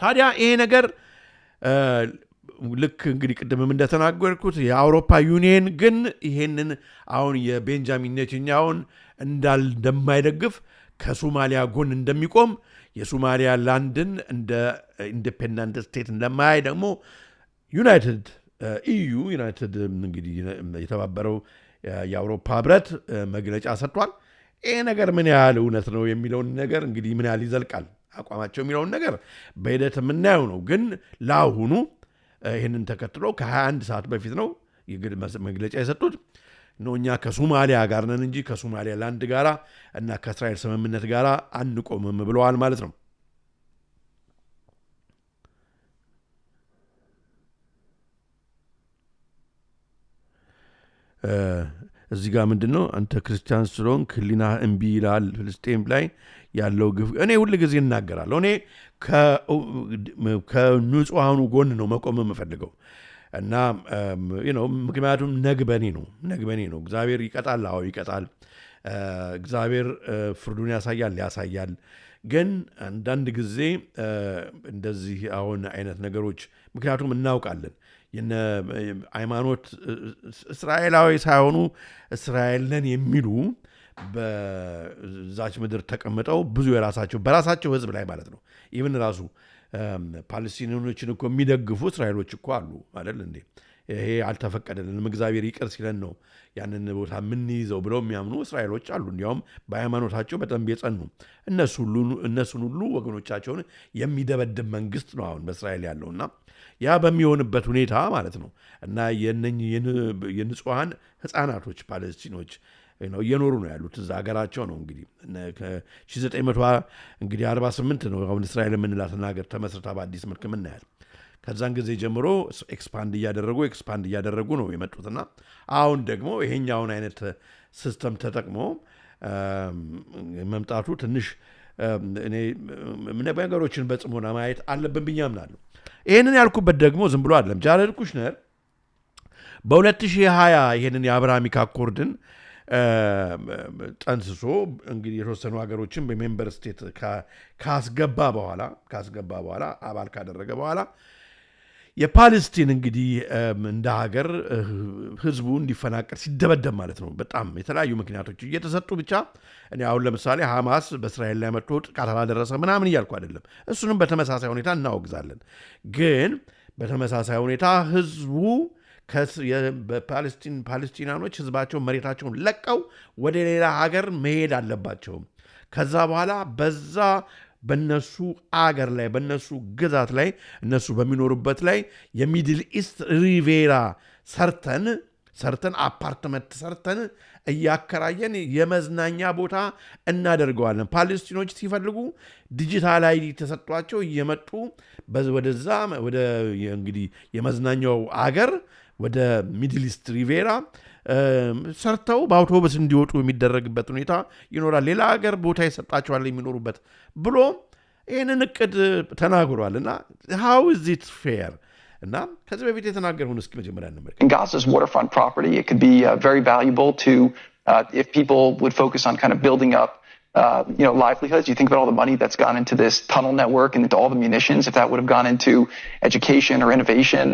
ታዲያ ይሄ ነገር ልክ እንግዲህ ቅድምም እንደተናገርኩት የአውሮፓ ዩኒየን ግን ይሄንን አሁን የቤንጃሚን ኔታንያሁን እንደማይደግፍ ከሶማሊያ ጎን እንደሚቆም የሶማሊያ ላንድን እንደ ኢንዲፔንደንት ስቴት እንደማያይ ደግሞ ዩናይትድ እንግዲህ የተባበረው የአውሮፓ ህብረት መግለጫ ሰጥቷል። ይሄ ነገር ምን ያህል እውነት ነው የሚለውን ነገር እንግዲህ ምን ያህል ይዘልቃል አቋማቸው የሚለውን ነገር በሂደት የምናየው ነው። ግን ለአሁኑ ይህንን ተከትሎ ከ21 ሰዓት በፊት ነው መግለጫ የሰጡት ነው። እኛ ከሶማሊያ ጋር ነን እንጂ ከሶማሊያ ላንድ ጋራ እና ከእስራኤል ስምምነት ጋራ አንቆምም ብለዋል ማለት ነው። እዚህ ጋር ምንድን ነው አንተ ክርስቲያን ስለሆንክ ህሊና እምቢ ይላል ፍልስጤም ላይ ያለው ግፍ። እኔ ሁል ጊዜ እናገራለሁ። እኔ ከንጹሐኑ ጎን ነው መቆም የምፈልገው እና ምክንያቱም ነግበኔ ነው። እግዚአብሔር ይቀጣል፣ አዎ ይቀጣል። እግዚአብሔር ፍርዱን ያሳያል። ግን አንዳንድ ጊዜ እንደዚህ አሁን አይነት ነገሮች ምክንያቱም እናውቃለን ሃይማኖት እስራኤላዊ ሳይሆኑ እስራኤልን የሚሉ በዛች ምድር ተቀምጠው ብዙ በራሳቸው ህዝብ ላይ ማለት ነው ኢቭን ራሱ ፓለስቲኒያኖችን እኮ የሚደግፉ እስራኤሎች እኮ አሉ አይደል እንዴ? ይሄ አልተፈቀደልንም እግዚአብሔር ይቅር ሲለን ነው ያንን ቦታ የምንይዘው ብለው የሚያምኑ እስራኤሎች አሉ። እንዲያውም በሃይማኖታቸው በጣም የጸኑ እነሱን ሁሉ ወገኖቻቸውን የሚደበድብ መንግስት ነው አሁን በእስራኤል ያለውና ያ በሚሆንበት ሁኔታ ማለት ነው እና የንጹሐን ህፃናቶች ፓለስቲኖች እየኖሩ ነው ያሉት እዛ ሀገራቸው ነው። እንግዲህ ከ1948 ነው አሁን እስራኤል የምንላትን ሀገር ተመስርታ በአዲስ መልክ የምናያል። ከዛን ጊዜ ጀምሮ ኤክስፓንድ እያደረጉ ነው የመጡትና አሁን ደግሞ ይሄኛውን አይነት ሲስተም ተጠቅሞ መምጣቱ ትንሽ እኔ ነገሮችን በጽሞና ማየት አለብን ብዬ አምናለሁ። ይሄንን ያልኩበት ደግሞ ዝም ብሎ አይደለም። ጃሬድ ኩሽነር በ2020 ይሄንን የአብርሃሚክ አኮርድን ጠንስሶ እንግዲህ የተወሰኑ ሀገሮችን በሜምበር ስቴት ካስገባ በኋላ አባል ካደረገ በኋላ የፓለስቲን እንግዲህ እንደ ሀገር ህዝቡ እንዲፈናቀል ሲደበደብ ማለት ነው። በጣም የተለያዩ ምክንያቶች እየተሰጡ ብቻ እኔ አሁን ለምሳሌ ሐማስ በእስራኤል ላይ መጥቶ ጥቃት አላደረሰ ምናምን እያልኩ አይደለም። እሱንም በተመሳሳይ ሁኔታ እናወግዛለን። ግን በተመሳሳይ ሁኔታ ህዝቡ ፓለስቲናኖች ህዝባቸውን መሬታቸውን ለቀው ወደ ሌላ ሀገር መሄድ አለባቸው። ከዛ በኋላ በዛ በነሱ አገር ላይ በነሱ ግዛት ላይ እነሱ በሚኖሩበት ላይ የሚድል ኢስት ሪቬራ ሰርተን አፓርትመንት ሰርተን እያከራየን የመዝናኛ ቦታ እናደርገዋለን። ፓለስቲኖች ሲፈልጉ ዲጂታል አይዲ ተሰጥቷቸው እየመጡ ወደዛ ወደ እንግዲህ የመዝናኛው አገር ወደ ሚድል ኢስት ሪቬራ ሰርተው በአውቶቡስ እንዲወጡ የሚደረግበት ሁኔታ ይኖራል። ሌላ ሀገር ቦታ ይሰጣቸዋል የሚኖሩበት ብሎ ይህንን እቅድ ተናግሯል። እና how is it fair? እና ከዚህ በፊት የተናገረውን እስኪ መጀመሪያ እንመልከት። In Gaza's waterfront property, it could be very valuable to if people would focus on kind of building up livelihoods. You think about all the money that's gone into this tunnel network and into all the munitions. If that would have gone into education or innovation,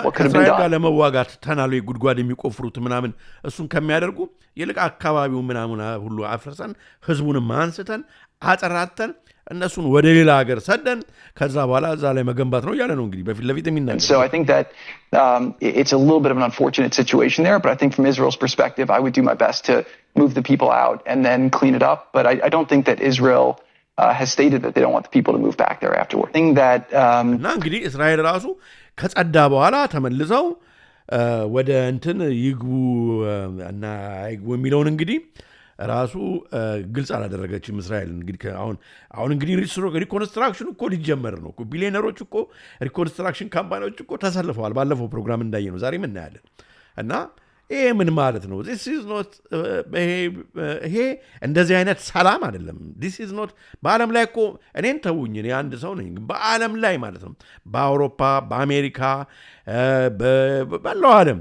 what could have been done? ለመዋጋት ተናሉ ጉድጓድ የሚቆፍሩት ምናምን እሱን ከሚያደርጉ ይልቅ አካባቢው ምናምን ሁሉ አፍርሰን ህዝቡንም አንስተን አጠራተን እነሱን ወደ ሌላ ሀገር ሰደን ከዛ በኋላ እዛ ላይ መገንባት ነው ያለ ነው እንግዲህ በፊት ለፊት የሚናገር። So I think that it's a little bit of an unfortunate situation there, but I think from Israel's perspective I would do my best to move the people out and then clean it up, but I don't think that Israel has stated that they don't want the people to move back there afterward. I think that እና እንግዲህ እስራኤል ራሱ ከጸዳ በኋላ ተመልሰው ወደ እንትን ይግቡ እና አይግቡ የሚለውን እንግዲህ ራሱ ግልጽ አላደረገችም እስራኤል። እንግዲህ አሁን እንግዲህ ሪኮንስትራክሽን እኮ ሊጀመር ነው እኮ ቢሊዮነሮች እኮ ሪኮንስትራክሽን ካምፓኒዎች እኮ ተሰልፈዋል። ባለፈው ፕሮግራም እንዳየ ነው ዛሬም እናያለን። እና ይሄ ምን ማለት ነው? this is not ይሄ እንደዚህ አይነት ሰላም አይደለም። this is not በዓለም ላይ እኮ እኔን ተውኝ እኔ አንድ ሰው ነኝ። በዓለም ላይ ማለት ነው በአውሮፓ በአሜሪካ ባለው ዓለም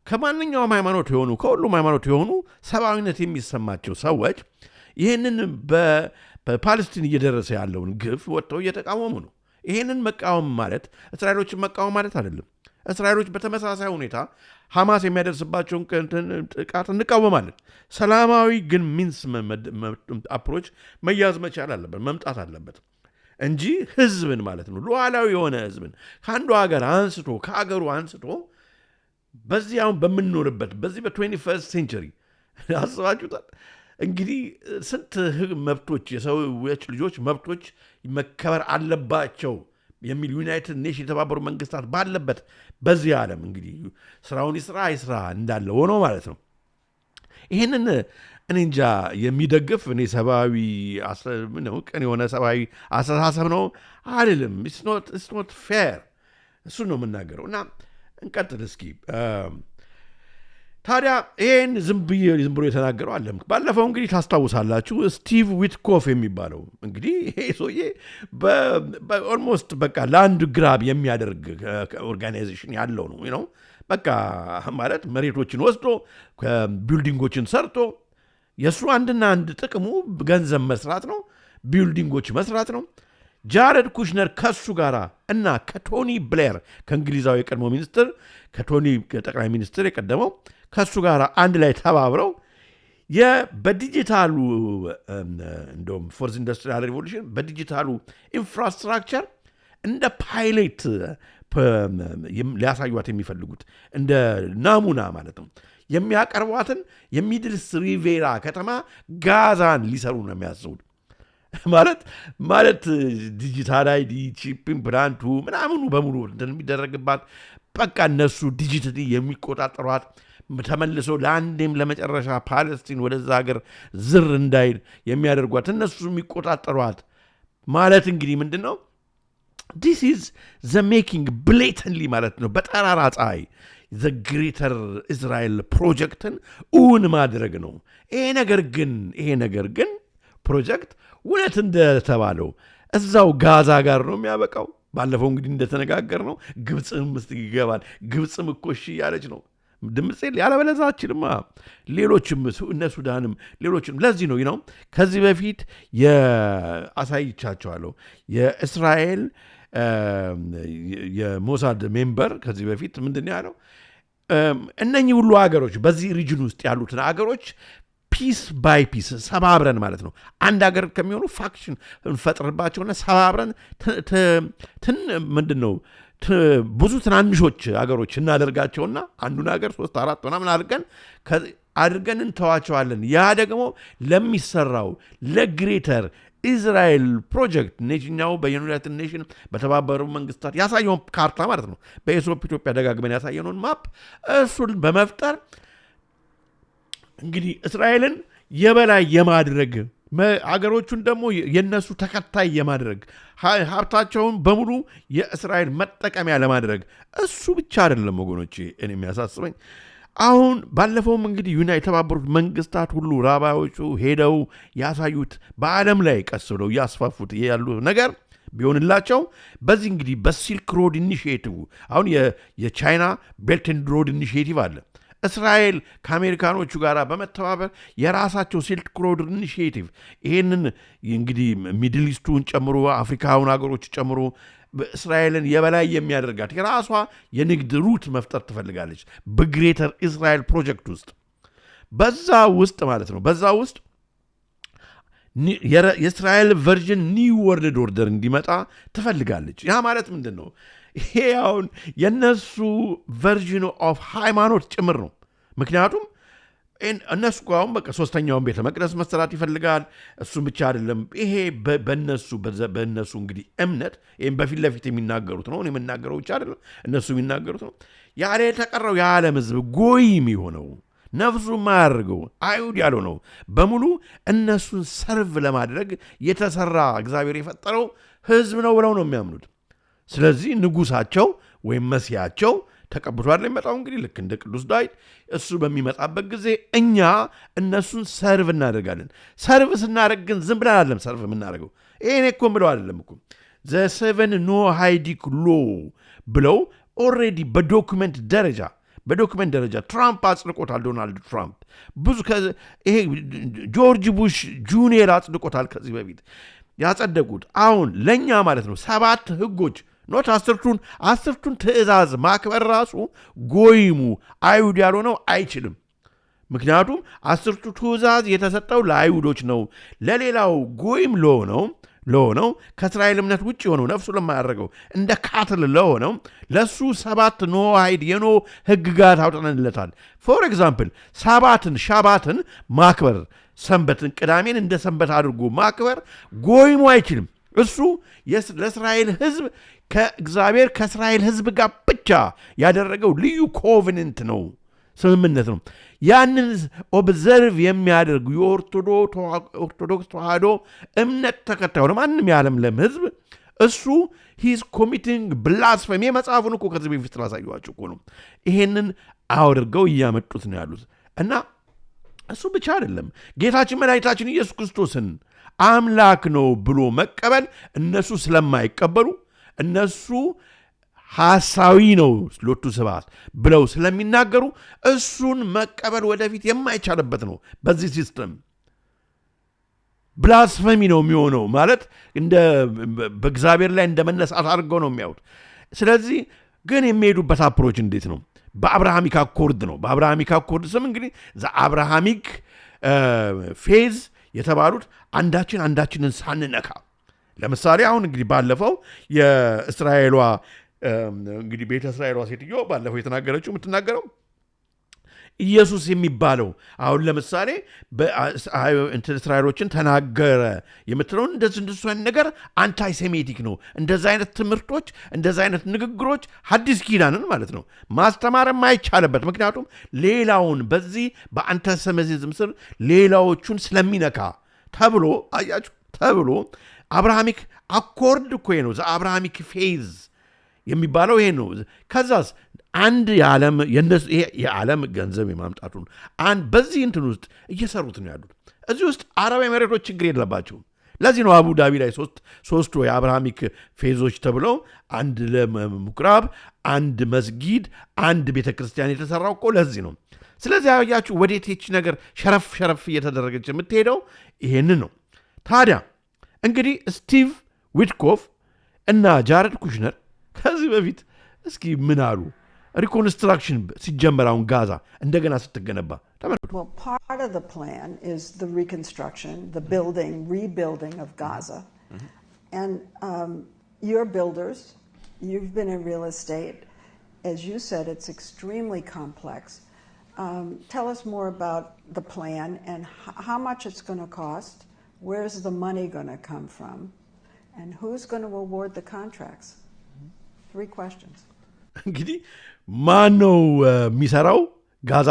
ከማንኛውም ሃይማኖት የሆኑ ከሁሉም ሃይማኖት የሆኑ ሰብአዊነት የሚሰማቸው ሰዎች ይህንን በፓለስቲን እየደረሰ ያለውን ግፍ ወጥተው እየተቃወሙ ነው። ይህንን መቃወም ማለት እስራኤሎችን መቃወም ማለት አይደለም። እስራኤሎች በተመሳሳይ ሁኔታ ሐማስ የሚያደርስባቸውን ጥቃት እንቃወማለን። ሰላማዊ ግን ሚንስ አፕሮች መያዝ መቻል አለበት መምጣት አለበት እንጂ ህዝብን ማለት ነው ሉዓላዊ የሆነ ህዝብን ከአንዱ ሀገር አንስቶ ከአገሩ አንስቶ በዚህ አሁን በምንኖርበት በዚህ በ21st ሴንቸሪ አስባችሁታል እንግዲህ ስንት መብቶች የሰዎች ልጆች መብቶች መከበር አለባቸው የሚል ዩናይትድ ኔሽን የተባበሩ መንግስታት ባለበት በዚህ ዓለም እንግዲህ ስራውን ይስራ እንዳለ ሆኖ ማለት ነው። ይህንን እኔ እንጃ የሚደግፍ እኔ ሰብአዊ ቅን የሆነ ሰብአዊ አስተሳሰብ ነው አይደለም። it's not fair እሱን ነው የምናገረው። እና እንቀጥል እስኪ። ታዲያ ይህን ዝም ብሎ የተናገረው አለም ባለፈው እንግዲህ ታስታውሳላችሁ ስቲቭ ዊትኮፍ የሚባለው እንግዲህ ይሄ ሰውዬ በኦልሞስት በቃ ላንድ ግራብ የሚያደርግ ኦርጋናይዜሽን ያለው ነው በቃ ማለት መሬቶችን ወስዶ ቢልዲንጎችን ሰርቶ የእሱ አንድና አንድ ጥቅሙ ገንዘብ መስራት ነው፣ ቢልዲንጎች መስራት ነው። ጃሬድ ኩሽነር ከሱ ጋር እና ከቶኒ ብሌር ከእንግሊዛዊ የቀድሞ ሚኒስትር ከቶኒ ጠቅላይ ሚኒስትር የቀደመው ከሱ ጋር አንድ ላይ ተባብረው በዲጂታሉ እንደውም ፎርዝ ኢንዱስትሪያል ሪቮሉሽን በዲጂታሉ ኢንፍራስትራክቸር እንደ ፓይሌት ሊያሳዩት የሚፈልጉት እንደ ናሙና ማለት ነው የሚያቀርቧትን የሚድልስ ሪቬራ ከተማ ጋዛን ሊሰሩ ነው የሚያስቡት። ማለት ዲጂታል አይዲ ቺፕ ኢምፕላንቱ ምናምኑ በሙሉ እንደሚደረግባት በቃ እነሱ ዲጂታሊ የሚቆጣጠሯት ተመልሶ ለአንዴም ለመጨረሻ ፓለስቲን ወደዛ ሀገር ዝር እንዳይል የሚያደርጓት እነሱ የሚቆጣጠሯት ማለት እንግዲህ ምንድነው this is the making blatantly ማለት ነው በጠራራ ፀሐይ the greater Israel ፕሮጀክትን እውን ማድረግ ነው። ይሄ ነገር ግን ፕሮጀክት እውነት እንደተባለው እዛው ጋዛ ጋር ነው የሚያበቃው ባለፈው እንግዲህ እንደተነጋገር ነው ግብፅም ውስጥ ይገባል። ግብፅም እኮ እሺ ያለች ነው ድምፅ ያለበለዛችንማ ሌሎችም እነ ሱዳንም ሌሎችም ለዚህ ነው ነው ከዚህ በፊት አሳይቻቸዋለሁ የእስራኤል የሞሳድ ሜምበር ከዚህ በፊት ምንድን ያለው እነኚህ ሁሉ ሀገሮች በዚህ ሪጅን ውስጥ ያሉትን ሀገሮች ፒስ ባይ ፒስ ሰባብረን ማለት ነው አንድ ሀገር ከሚሆኑ ፋክሽን እንፈጥርባቸውና ሰባብረን ምንድን ነው ብዙ ትናንሾች ሀገሮች እናደርጋቸውና አንዱን ሀገር 3 4 ምናምን አድርገን እንተዋቸዋለን። ያ ደግሞ ለሚሰራው ለግሬተር ኢዝራኤል ፕሮጀክት ኔሽኛው በዩናይትድ ኔሽን በተባበሩ መንግስታት ያሳየውን ካርታ ማለት ነው በኢሶፕ ኢትዮጵያ ደጋግመን ያሳየነውን ማፕ እሱን በመፍጠር እንግዲህ እስራኤልን የበላይ የማድረግ አገሮቹን ደግሞ የነሱ ተከታይ የማድረግ ሀብታቸውን በሙሉ የእስራኤል መጠቀሚያ ለማድረግ እሱ ብቻ አይደለም ወገኖቼ እኔ የሚያሳስበኝ አሁን ባለፈውም እንግዲህ የተባበሩት መንግስታት ሁሉ ራባዮቹ ሄደው ያሳዩት በዓለም ላይ ቀስ ብለው ያስፋፉት ያሉ ነገር ቢሆንላቸው በዚህ እንግዲህ በሲልክ ሮድ ኢኒሺዬቲቭ አሁን የቻይና ቤልት ኤንድ ሮድ ኢኒሺዬቲቭ አለ እስራኤል ከአሜሪካኖቹ ጋር በመተባበር የራሳቸው ሲልክ ሮድ ኢኒሺዬቲቭ ይሄንን እንግዲህ ሚድል ኢስቱን ጨምሮ አፍሪካውን ሀገሮች ጨምሮ እስራኤልን የበላይ የሚያደርጋት የራሷ የንግድ ሩት መፍጠር ትፈልጋለች በግሬተር እስራኤል ፕሮጀክት ውስጥ በዛ ውስጥ ማለት ነው በዛ ውስጥ የእስራኤል ቨርዥን ኒው ወርልድ ኦርደር እንዲመጣ ትፈልጋለች ያ ማለት ምንድን ነው ይሄ አሁን የነሱ ቨርዥን ኦፍ ሃይማኖት ጭምር ነው ምክንያቱም እነሱ አሁን በቃ ሶስተኛውን ቤተ መቅደስ መሰራት ይፈልጋል እሱም ብቻ አይደለም ይሄ በእነሱ እንግዲህ እምነት ይህም በፊት ለፊት የሚናገሩት ነው የምናገረው ብቻ አይደለም እነሱ የሚናገሩት ነው ያለ የተቀረው የዓለም ህዝብ ጎይም የሆነው ነፍሱ ማያደርገው አይሁድ ያለው ነው በሙሉ እነሱን ሰርቭ ለማድረግ የተሰራ እግዚአብሔር የፈጠረው ህዝብ ነው ብለው ነው የሚያምኑት ስለዚህ ንጉሳቸው ወይም መሲያቸው ተቀብቷል የሚመጣው እንግዲህ ልክ እንደ ቅዱስ ዳዊት እሱ በሚመጣበት ጊዜ እኛ እነሱን ሰርቭ እናደርጋለን ሰርቭ ስናደርግ ግን ዝም ብለን አይደለም ሰርቭ የምናደርገው ይሄኔ እኮ ብለው አይደለም እኮ ዘ 7 ኖሃይዲክ ሎ ብለው ኦልሬዲ በዶክመንት ደረጃ ትራምፕ አጽድቆታል ዶናልድ ትራምፕ ብዙ ይሄ ጆርጅ ቡሽ ጁኒየር አጽድቆታል ከዚህ በፊት ያጸደቁት አሁን ለኛ ማለት ነው 7 ህጎች ኖት 10ቱን ትእዛዝ ማክበር ራሱ ጎይሙ አይሁድ ያልሆነው አይችልም ምክንያቱም 10ቱ ትእዛዝ የተሰጠው ለአይሁዶች ነው ለሌላው ጎይም ለሆነው ከእስራኤል እምነት ውጭ የሆነው ነፍሱ ለማያደርገው እንደ ካትል ለሆነው ለሱ 7 ኖሃይድ የኖ ህግጋት አውጥተንለታል ፎር ኤግዛምፕል ሻባትን ማክበር ሰንበትን ቅዳሜን እንደ ሰንበት አድርጎ ማክበር ጎይሙ አይችልም እሱ ለእስራኤል ህዝብ ከእግዚአብሔር ከእስራኤል ህዝብ ጋር ብቻ ያደረገው ልዩ ኮቨነንት ነው ስምምነት ነው ያንን ኦብዘርቭ የሚያደርጉ የኦርቶዶክስ ተዋህዶ እምነት ተከታዩ ማንም የዓለም ህዝብ እሱ ሂዝ ኮሚቲንግ ብላስፌሚ መጽሐፉን እኮ ከዚህ በፊት ስላሳየኋቸው እኮ ነው ይሄንን አድርገው እያመጡት ነው ያሉት እና እሱ ብቻ አይደለም ጌታችን መድኃኒታችን ኢየሱስ ክርስቶስን አምላክ ነው ብሎ መቀበል እነሱ ስለማይቀበሉ እነሱ ሐሳዊ ነው ሎቱ ስብሐት ብለው ስለሚናገሩ እሱን መቀበል ወደፊት የማይቻልበት ነው በዚህ ሲስተም ብላስፌሚ ነው የሚሆነው ማለት እንደ በእግዚአብሔር ላይ እንደመነሳት አድርገው ነው የሚያዩት ስለዚህ ግን የሚሄዱበት አፕሮች እንዴት ነው በአብርሃሚክ አኮርድ ነው በአብርሃሚክ አኮርድ ስም እንግዲህ አብርሃሚክ ፌዝ የተባሉት አንዳችንን ሳንነካ ለምሳሌ አሁን እንግዲህ ባለፈው የእስራኤሏ እንግዲህ ቤተ እስራኤሏ ሴትዮ ባለፈው የተናገረችው የምትናገረው ኢየሱስ የሚባለው አሁን ለምሳሌ እስራኤሎችን ተናገረ የምትለውን እንደዚህ አይነት ነገር አንታይሴሜቲክ ነው እንደዚህ አይነት ትምህርቶች እንደዚህ አይነት ንግግሮች ሐዲስ ኪዳንን ማለት ነው ማስተማር የማይቻልበት ምክንያቱም ሌላውን በዚህ በአንቲሴሚቲዝም ስር ሌላዎቹን ስለሚነካ ተብሎ አብርሃሚክ አኮርድ እኮ ነው አብርሃሚክ ፌዝ የሚባለው ይሄ ነው ከዛስ አንድ የዓለም ገንዘብ የማምጣቱን በዚህ እንትን ውስጥ እየሰሩት ነው ያሉት እዚህ ውስጥ አረብ ኤሚሬቶች ችግር የለባቸውም ለዚህ ነው አቡ ዳቢ ላይ ሶስቱ የአብርሃሚክ ፌዞች ተብለው አንድ ለምኩራብ አንድ መስጊድ አንድ ቤተክርስቲያን የተሰራው እኮ ለዚህ ነው ስለዚህ ያያችሁ ወዴት እቺ ነገር ሸረፍ እየተደረገች የምትሄደው ይሄንን ነው ታዲያ እንግዲህ ስቲቭ ዊትኮፍ እና ጃረድ ኩሽነር ከዚህ በፊት እስኪ ምን አሉ reconstruction ሲጀመር አሁን ጋዛ እንደገና ስትገነባ Well, part of the plan is the reconstruction, the rebuilding of Gaza. And you're builders, you've been in real estate. As you said, it's extremely complex. Tell us more about the plan and how much it's going to cost, where's the money going to come from, and who's going to award the contracts? 3 questions. እንግዲህ ማን ነው የሚሰራው ጋዛ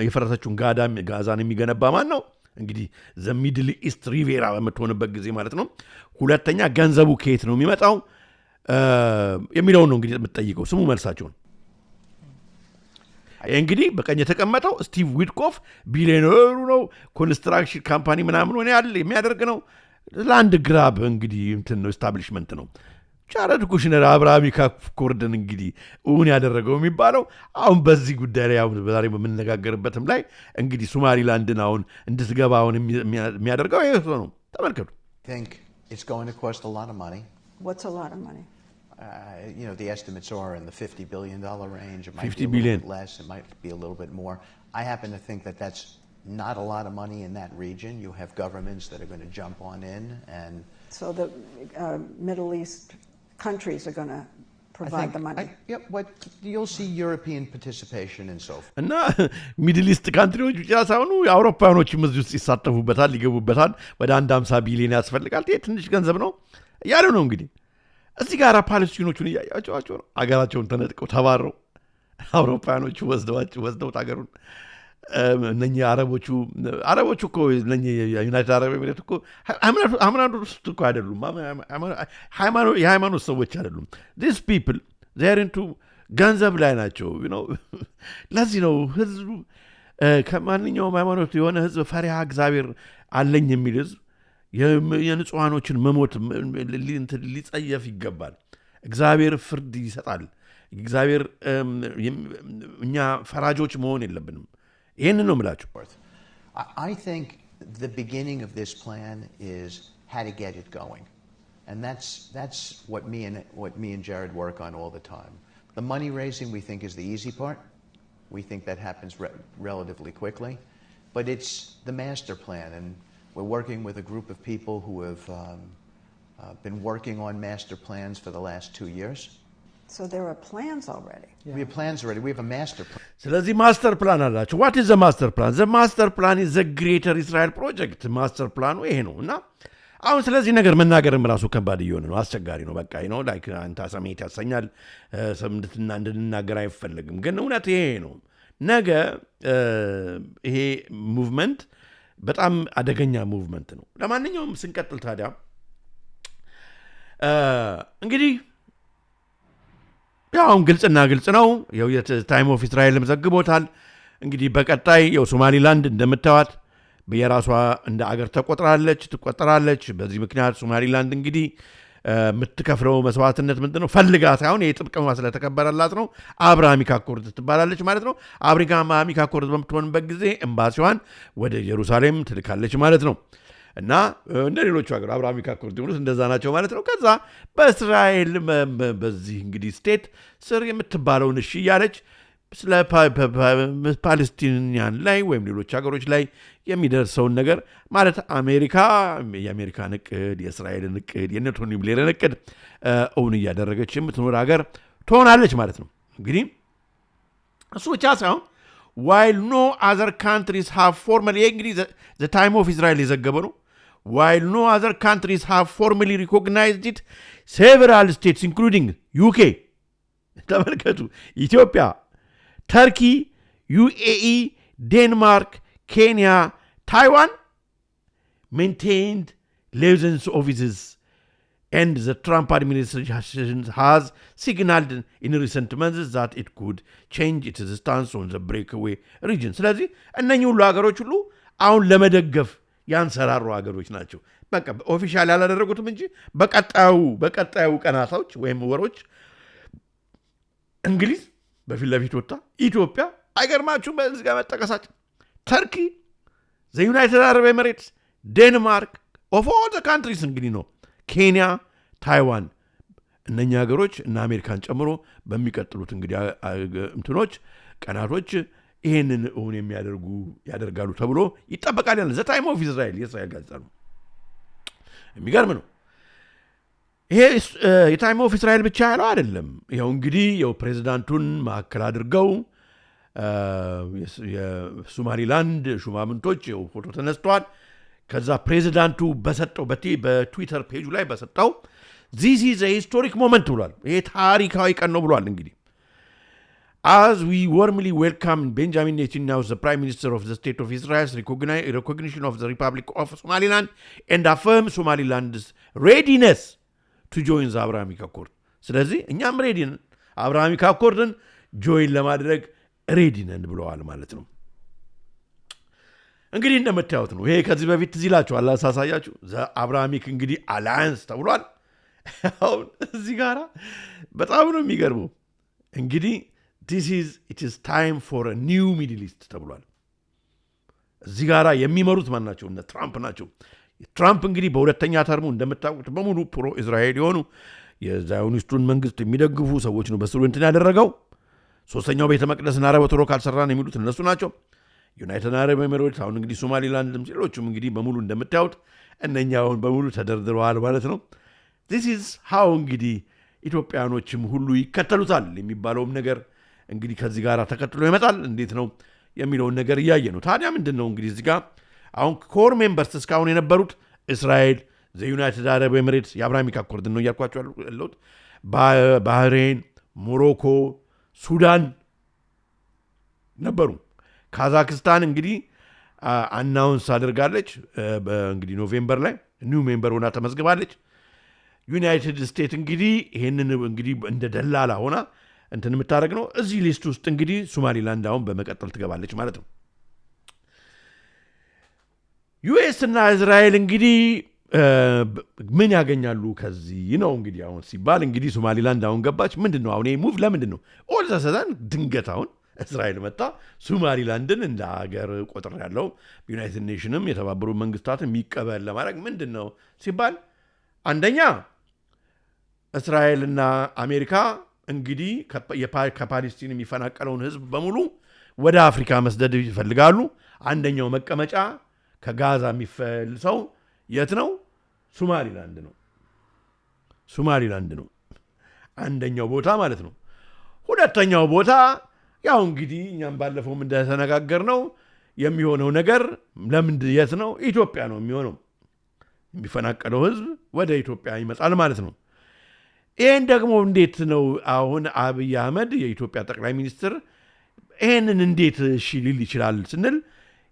የፈረሰችውን ጋዛን የሚገነባ ማን ነው እንግዲህ ዘ ሚድል ኢስት ሪቬራ በመትሆንበት ጊዜ ማለት ነው ሁለተኛ ገንዘቡ ከየት ነው የሚመጣው የሚለው ነው እንግዲህ የምትጠይቀው ስሙ መልሳቸውን እንግዲህ በቀኝ የተቀመጠው ስቲቭ ዊትኮፍ ቢሊዮነሩ ነው ኮንስትራክሽን ካምፓኒ ምናምን ሆነ ያለ የሚያደርግ ነው ላንድ ግራብ እንግዲህ እንትን ነው ኤስታብሊሽመንት ነው ጃረድ ኩሽነር አብርሃሚክ አኮርድን እንግዲህ እውን ያደረገው የሚባለው አሁን በዚህ ጉዳይ ላይ አሁን በዛሬ በመነጋገርበትም ላይ እንግዲህ ሶማሊላንድን አሁን እንድትገባ አሁን የሚያደርገው ይሄ ነው ተመልከቱ think it's going to cost a lot of money. What's a lot of money? You know, the estimates are in the $50 billion range. It might 50 be a billion. little bit less, it might be a little bit more. I happen to think that that's not a lot of money in that region. You have governments that are going to jump on in and... So the Middle East countries are going to provide the money. Yeah, but you'll see European participation and so forth. እና ሚድል ኢስት ካንትሪዎች ብቻ ሳይሆኑ የአውሮፓውያኖችም እዚህ ውስጥ ይሳተፉበታል ይገቡበታል ወደ 150 ቢሊዮን ያስፈልጋል ይሄ ትንሽ ገንዘብ ነው ያለ ነው እንግዲህ እዚህ ጋር ፓለስቲኖቹን ያያያቸው ነው አገራቸውን ተነጥቀው ተባረው አውሮፓውያኖቹ ወስደው ታገሩን እነኛ አረቦቹ እኮ እነኛ ዩናይትድ አረብ ኤሚሬት እኮ ሃይማኖት እኮ አይደሉም የሃይማኖት ሰዎች አይደሉም these people they are into ገንዘብ ላይ ናቸው you know ለዚህ ነው ህዝቡ ከማንኛውም ሃይማኖት የሆነ ህዝብ ፈሪሃ እግዚአብሔር አለኝ የሚል ህዝብ የንጹሃኖችን መሞት ሊጸየፍ ይገባል እግዚአብሔር ፍርድ ይሰጣል እግዚአብሔር እኛ ፈራጆች መሆን የለብንም ይሄንን ነው የምላችሁ I think the beginning of this plan is how to get it going and that's what me and Jared work on all the time the money raising we think is the easy part we think that happens relatively quickly but it's the master plan and we're working with a group of people who have been working on master plans for the last 2 years. So there are plans already. Yeah. We have plans already. We have a master plan. ስለዚህ ማስተር ፕላን አላችሁ what is the master plan the master plan is the greater Israel project master plan ይሄ ነው እና አሁን ስለዚህ ነገር መናገርም ራሱ ከባድ እየሆነ ነው አስቸጋሪ ነው በቃ ነው ላይክ አንተ ሰሜት ያሰኛል ሰምድትና እንድንናገር አይፈልግም ግን እውነት ይሄ ነው ነገ ይሄ ሙቭመንት በጣም አደገኛ ሙቭመንት ነው ለማንኛውም ስንቀጥል ታዲያ እንግዲህ ያው ግልጽ ነው ያው የታይም ኦፍ እስራኤልም ዘግቦታል እንግዲህ በቀጣይ ያው ሶማሊላንድ እንደምታዋት በየራሷ እንደ አገር ትቆጠራለች በዚህ ምክንያት ሶማሊላንድ እንግዲህ የምትከፍለው መስዋዕትነት ምንድነው ፈልጋ ሳይሆን የጥብቅማ ስለተከበረላት ነው አብርሃሚክ አኮርድ ትባላለች ማለት ነው አብርሃሚክ አኮርድ በምትሆንበት ጊዜ ኤምባሲዋን ወደ ኢየሩሳሌም ትልካለች ማለት ነው እና እንደ ሌሎቹ ሀገር አብርሃሚክ አኮርድ ሆኖ እንደዛ ናቸው ማለት ነው ከዛ በእስራኤል በዚህ እንግዲህ ስቴት ስር የምትባለውን እሺ ያለች ስለ ፓለስቲኒያን ላይ ወይም ሌሎች ሀገሮች ላይ የሚደርሰውን ነገር ማለት የአሜሪካን እቅድ የእስራኤልን እቅድ የኔቶኒ ብሌርን እቅድ እውን እያደረገች የምትኖር ሀገር ትሆናለች ማለት ነው እንግዲህ እሱ ብቻ ሳይሆን while no other countries have formally እንግዲህ the time of Israel የዘገበው ነው while no other countries have formally recognized it several states including UK ተመልከቱ ኢትዮጵያ Turkey, UAE, Denmark, Kenya, Taiwan maintained liaison offices and the Trump administration has signaled in recent months that it could change its stance on the breakaway region. ስለዚህ እነኚህ ሁሉ ሀገሮች ሁሉ አሁን ለመደገፍ ያንሰራሩ ሀገሮች ናቸው በቃ ኦፊሻል ያላደረጉትም እንጂ በቀጣዩ ቀናቶች ወይም ወሮች እንግሊዝ በፊት ለፊት ወጣ ኢትዮጵያ አይገርማችሁም በዚህ ጋር መጠቀሳችን ተርኪ the United Arab Emirates ዴንማርክ of all the countries እንግዲህ ነው ኬንያ ታይዋን እነኛ ሀገሮች እና አሜሪካን ጨምሮ በሚቀጥሉት እንግዲህ እንትኖች ቀናቶች ይሄንን እውን ያደርጋሉ ተብሎ ይጠበቃል ያለ ዘ ታይም ኦፍ እስራኤል የእስራኤል ጋዜጣ ነው የሚገርም ነው ይሄ የታይም ኦፍ እስራኤል ብቻ ያለው አይደለም ይሄው እንግዲህ የው ፕሬዝዳንቱን ማዕከል አድርገው የሶማሊላንድ ሹማምንቶች የው ፎቶ ተነስተዋል ከዛ ፕሬዝዳንቱ በሰጠው በትዊተር ፔጁ ላይ በሰጠው this is a historic moment ብሏል ይሄ ታሪካዊ ቀን ነው ብሏል እንግዲህ as we warmly welcome Benjamin Netanyahu the prime minister of the state of Israel's recognition of the Republic of Somaliland and affirm Somaliland's readiness to join the Abrahamic Accord ስለዚህ እኛም ሬዲ ነን አብርሃሚክ አኮርድን ጆይን ለማድረግ ሬዲ ነን ብለዋል ማለት ነው እንግዲህ እንደምታዩት ነው ይሄ ከዚህ በፊት ይላችኋል አሳሳያችሁ አብርሃሚክ እንግዲህ አላያንስ ተብሏል አሁን እዚህ ጋራ በጣም ነው የሚገርመው እንግዲህ it is time for a new Middle East ተብሏል እዚህ ጋራ የሚመሩት ማን ናቸው እነ ትራምፕ ናቸው ትራምፕ እንግዲህ በሁለተኛ ተርሙ እንደምታውቁት በሙሉ ፕሮ እስራኤል የሆኑ የዛዮኒስቱን መንግስት የሚደግፉ ሰዎች ነው በስሩ እንትን ያደረገው ሶስተኛው ቤተ መቅደስን አረብ ቶሎ ካልሰራን የሚሉት እነሱ ናቸው ዩናይትድ አረብ ኤሚሬትስ አሁን እንግዲህ ሶማሊላንድም ሌሎችም እንግዲህ በሙሉ እንደምታዩት እነኛውን በሙሉ ተደርድረዋል ማለት ነው this is how እንግዲህ ኢትዮጵያኖችም ሁሉ ይከተሉታል የሚባለውም ነገር እንግዲህ ከዚህ ጋር ተከትሎ ይመጣል እንዴት ነው የሚለውን ነገር ያያየ ነው ታዲያ ምንድነው እንግዲህ እዚህ ጋር አሁን ኮር ሜምበርስ እስካሁን የነበሩት እስራኤል the United Arab Emirates የአብርሃሚክ አኮርድ ነው ያልኳቸው ያሉት ባህሬን ሞሮኮ ሱዳን ነበሩ ካዛክስታን እንግዲህ አናውንስ አድርጋለች እንግዲህ ኖቬምበር ላይ ኒው ሜምበር ሆና ተመዝግባለች ዩናይትድ ስቴትስ እንግዲህ ይሄንን እንግዲህ እንደ ደላላ ሆና እንትን የምታደርግ ነው እዚህ ሊስት ውስጥ እንግዲህ ሶማሊላንድ አሁን በመቀጠል ትገባለች ማለት ነው ዩኤስ እና እስራኤል እንግዲህ ምን ያገኛሉ ከዚህ ነው እንግዲህ አሁን ሲባል እንግዲህ ሶማሊላንድ አሁን ገባች ምንድነው አሁን ይሄ ሙቭ ለምንድነው ኦል ዘሰዳን ድንገት አሁን እስራኤል መጣ ሶማሊላንድን እንደ ሀገር ቁጥር ያለው ዩናይትድ ኔሽንም የተባበሩት መንግስታት የሚቀበል ለማድረግ ምንድነው ሲባል አንደኛ እስራኤልና አሜሪካ እንግዲህ ከፓለስቲን የሚፈናቀለውን ህዝብ በሙሉ ወደ አፍሪካ መስደድ ይፈልጋሉ አንደኛው መቀመጫ ከጋዛ የሚፈልሰው የት ነው ሶማሊላንድ ነው አንደኛው ቦታ ማለት ነው ሁለተኛው ቦታ ያው እንግዲህ እኛም ባለፈው እንደተነጋገር ነው የሚሆነው ነገር ለምንድ የት ነው ኢትዮጵያ ነው የሚሆነው የሚፈናቀለው ህዝብ ወደ ኢትዮጵያ ይመጣል ማለት ነው ይሄን ደግሞ እንዴት ነው አሁን አብይ አህመድ የኢትዮጵያ ጠቅላይ ሚኒስትር ይሄንን እንዴት ሊል ይችላል ስንል